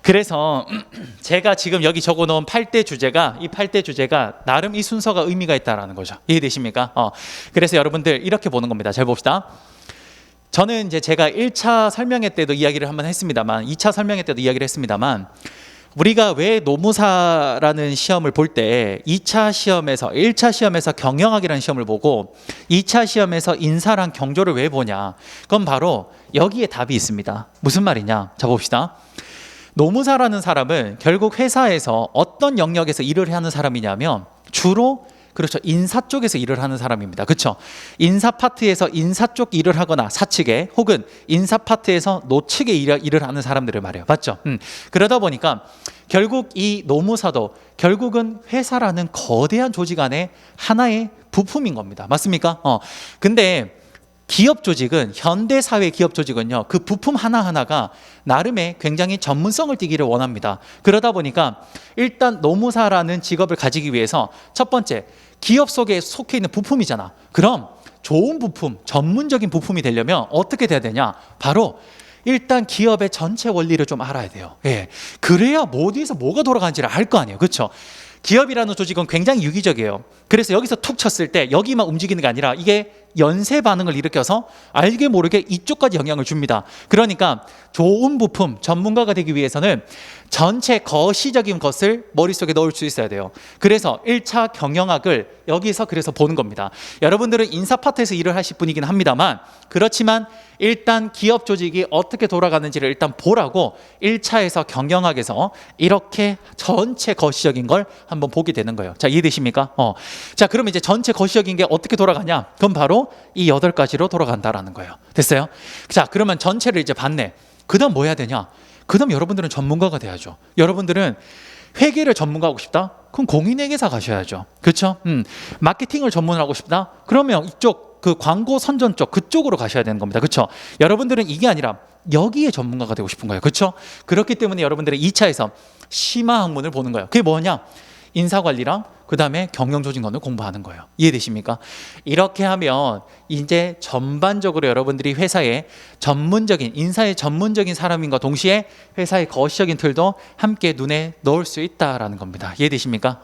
그래서 제가 지금 여기 적어놓은 8대 주제가, 이 8대 주제가 나름 이 순서가 의미가 있다라는 거죠. 이해되십니까? 그래서 여러분들 이렇게 보는 겁니다. 잘 봅시다. 저는 이제 제가 1차 설명회 때도 이야기를 한번 했습니다만, 2차 설명회 때도 이야기를 했습니다만, 우리가 왜 노무사라는 시험을 볼 때 2차 시험에서 1차 시험에서 경영학이라는 시험을 보고 2차 시험에서 인사랑 경조를 왜 보냐? 그건 바로 여기에 답이 있습니다. 무슨 말이냐? 자 봅시다. 노무사라는 사람은 결국 회사에서 어떤 영역에서 일을 하는 사람이냐면 주로 그렇죠. 인사 쪽에서 일을 하는 사람입니다. 그렇죠. 인사 파트에서 인사 쪽 일을 하거나 사측에 혹은 인사 파트에서 노측에 일을 하는 사람들을 말해요. 맞죠? 그러다 보니까 결국 이 노무사도 결국은 회사라는 거대한 조직 안에 하나의 부품인 겁니다. 맞습니까? 근데 기업 조직은, 현대 사회 기업 조직은요, 그 부품 하나하나가 나름의 굉장히 전문성을 띠기를 원합니다. 그러다 보니까 일단 노무사라는 직업을 가지기 위해서 첫 번째, 기업 속에 속해 있는 부품이잖아. 그럼 좋은 부품, 전문적인 부품이 되려면 어떻게 돼야 되냐? 바로 일단 기업의 전체 원리를 좀 알아야 돼요. 예. 그래야 어디에서 뭐가 돌아가는지를 알 거 아니에요. 그렇죠? 기업이라는 조직은 굉장히 유기적이에요. 그래서 여기서 툭 쳤을 때 여기만 움직이는 게 아니라 이게 연쇄 반응을 일으켜서 알게 모르게 이쪽까지 영향을 줍니다. 그러니까 좋은 부품, 전문가가 되기 위해서는 전체 거시적인 것을 머릿속에 넣을 수 있어야 돼요. 그래서 1차 경영학을 여기서 그래서 보는 겁니다. 여러분들은 인사 파트에서 일을 하실 분이긴 합니다만, 그렇지만 일단 기업 조직이 어떻게 돌아가는지를 일단 보라고 1차에서 경영학에서 이렇게 전체 거시적인 걸 한번 보게 되는 거예요. 자, 이해되십니까? 자, 그러면 이제 전체 거시적인 게 어떻게 돌아가냐? 그건 바로 이 8가지로 돌아간다라는 거예요. 됐어요? 자, 그러면 전체를 이제 봤네. 그 다음 뭐 해야 되냐? 그 다음 여러분들은 전문가가 돼야죠. 여러분들은 회계를 전문가하고 싶다? 그럼 공인회계사 가셔야죠. 그렇죠? 마케팅을 전문하고 싶다? 그러면 이쪽 그 광고 선전 쪽 그쪽으로 가셔야 되는 겁니다. 그렇죠? 여러분들은 이게 아니라 여기에 전문가가 되고 싶은 거예요. 그렇죠? 그렇기 때문에 여러분들은 2차에서 심화 학문을 보는 거예요. 그게 뭐냐? 인사관리랑 그 다음에 경영조직론을 공부하는 거예요. 이해되십니까? 이렇게 하면 이제 전반적으로 여러분들이 회사의 전문적인, 인사의 전문적인 사람인과 동시에 회사의 거시적인 틀도 함께 눈에 넣을 수 있다라는 겁니다. 이해되십니까?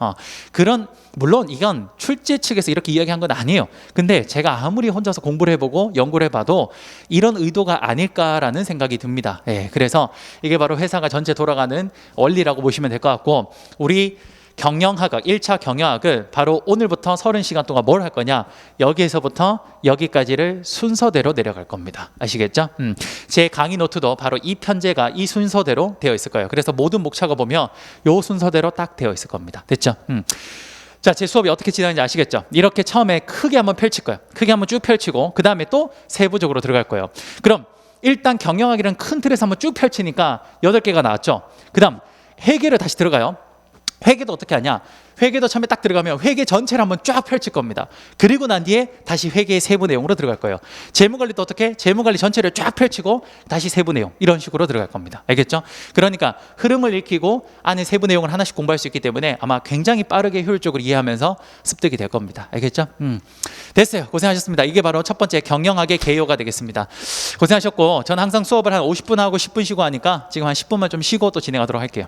물론 이건 출제 측에서 이렇게 이야기한 건 아니에요. 근데 제가 아무리 혼자서 공부를 해보고 연구를 해봐도 이런 의도가 아닐까라는 생각이 듭니다. 그래서 이게 바로 회사가 전체 돌아가는 원리라고 보시면 될 것 같고, 우리 경영학을 1차 경영학을 바로 오늘부터 30시간 동안 뭘 할 거냐, 여기에서부터 여기까지를 순서대로 내려갈 겁니다. 아시겠죠? 제 강의 노트도 바로 이 편제가 이 순서대로 되어 있을 거예요. 그래서 모든 목차가 보면 요 순서대로 딱 되어 있을 겁니다. 됐죠? 자, 제 수업이 어떻게 진행하는지 아시겠죠? 이렇게 처음에 크게 한번 펼칠 거예요. 크게 한번 쭉 펼치고 그 다음에 또 세부적으로 들어갈 거예요. 그럼 일단 경영학이라는 큰 틀에서 한번 쭉 펼치니까 8개가 나왔죠? 그 다음 회계를 다시 들어가요. 회계도 어떻게 하냐? 회계도 처음에 딱 들어가면 회계 전체를 한번 쫙 펼칠 겁니다. 그리고 난 뒤에 다시 회계의 세부 내용으로 들어갈 거예요. 재무관리도 어떻게? 재무관리 전체를 쫙 펼치고 다시 세부 내용, 이런 식으로 들어갈 겁니다. 알겠죠? 그러니까 흐름을 익히고 안에 세부 내용을 하나씩 공부할 수 있기 때문에 아마 굉장히 빠르게 효율적으로 이해하면서 습득이 될 겁니다. 알겠죠? 됐어요. 고생하셨습니다. 이게 바로 첫 번째 경영학의 개요가 되겠습니다. 고생하셨고, 저는 항상 수업을 한 50분 하고 10분 쉬고 하니까 지금 한 10분만 좀 쉬고 또 진행하도록 할게요.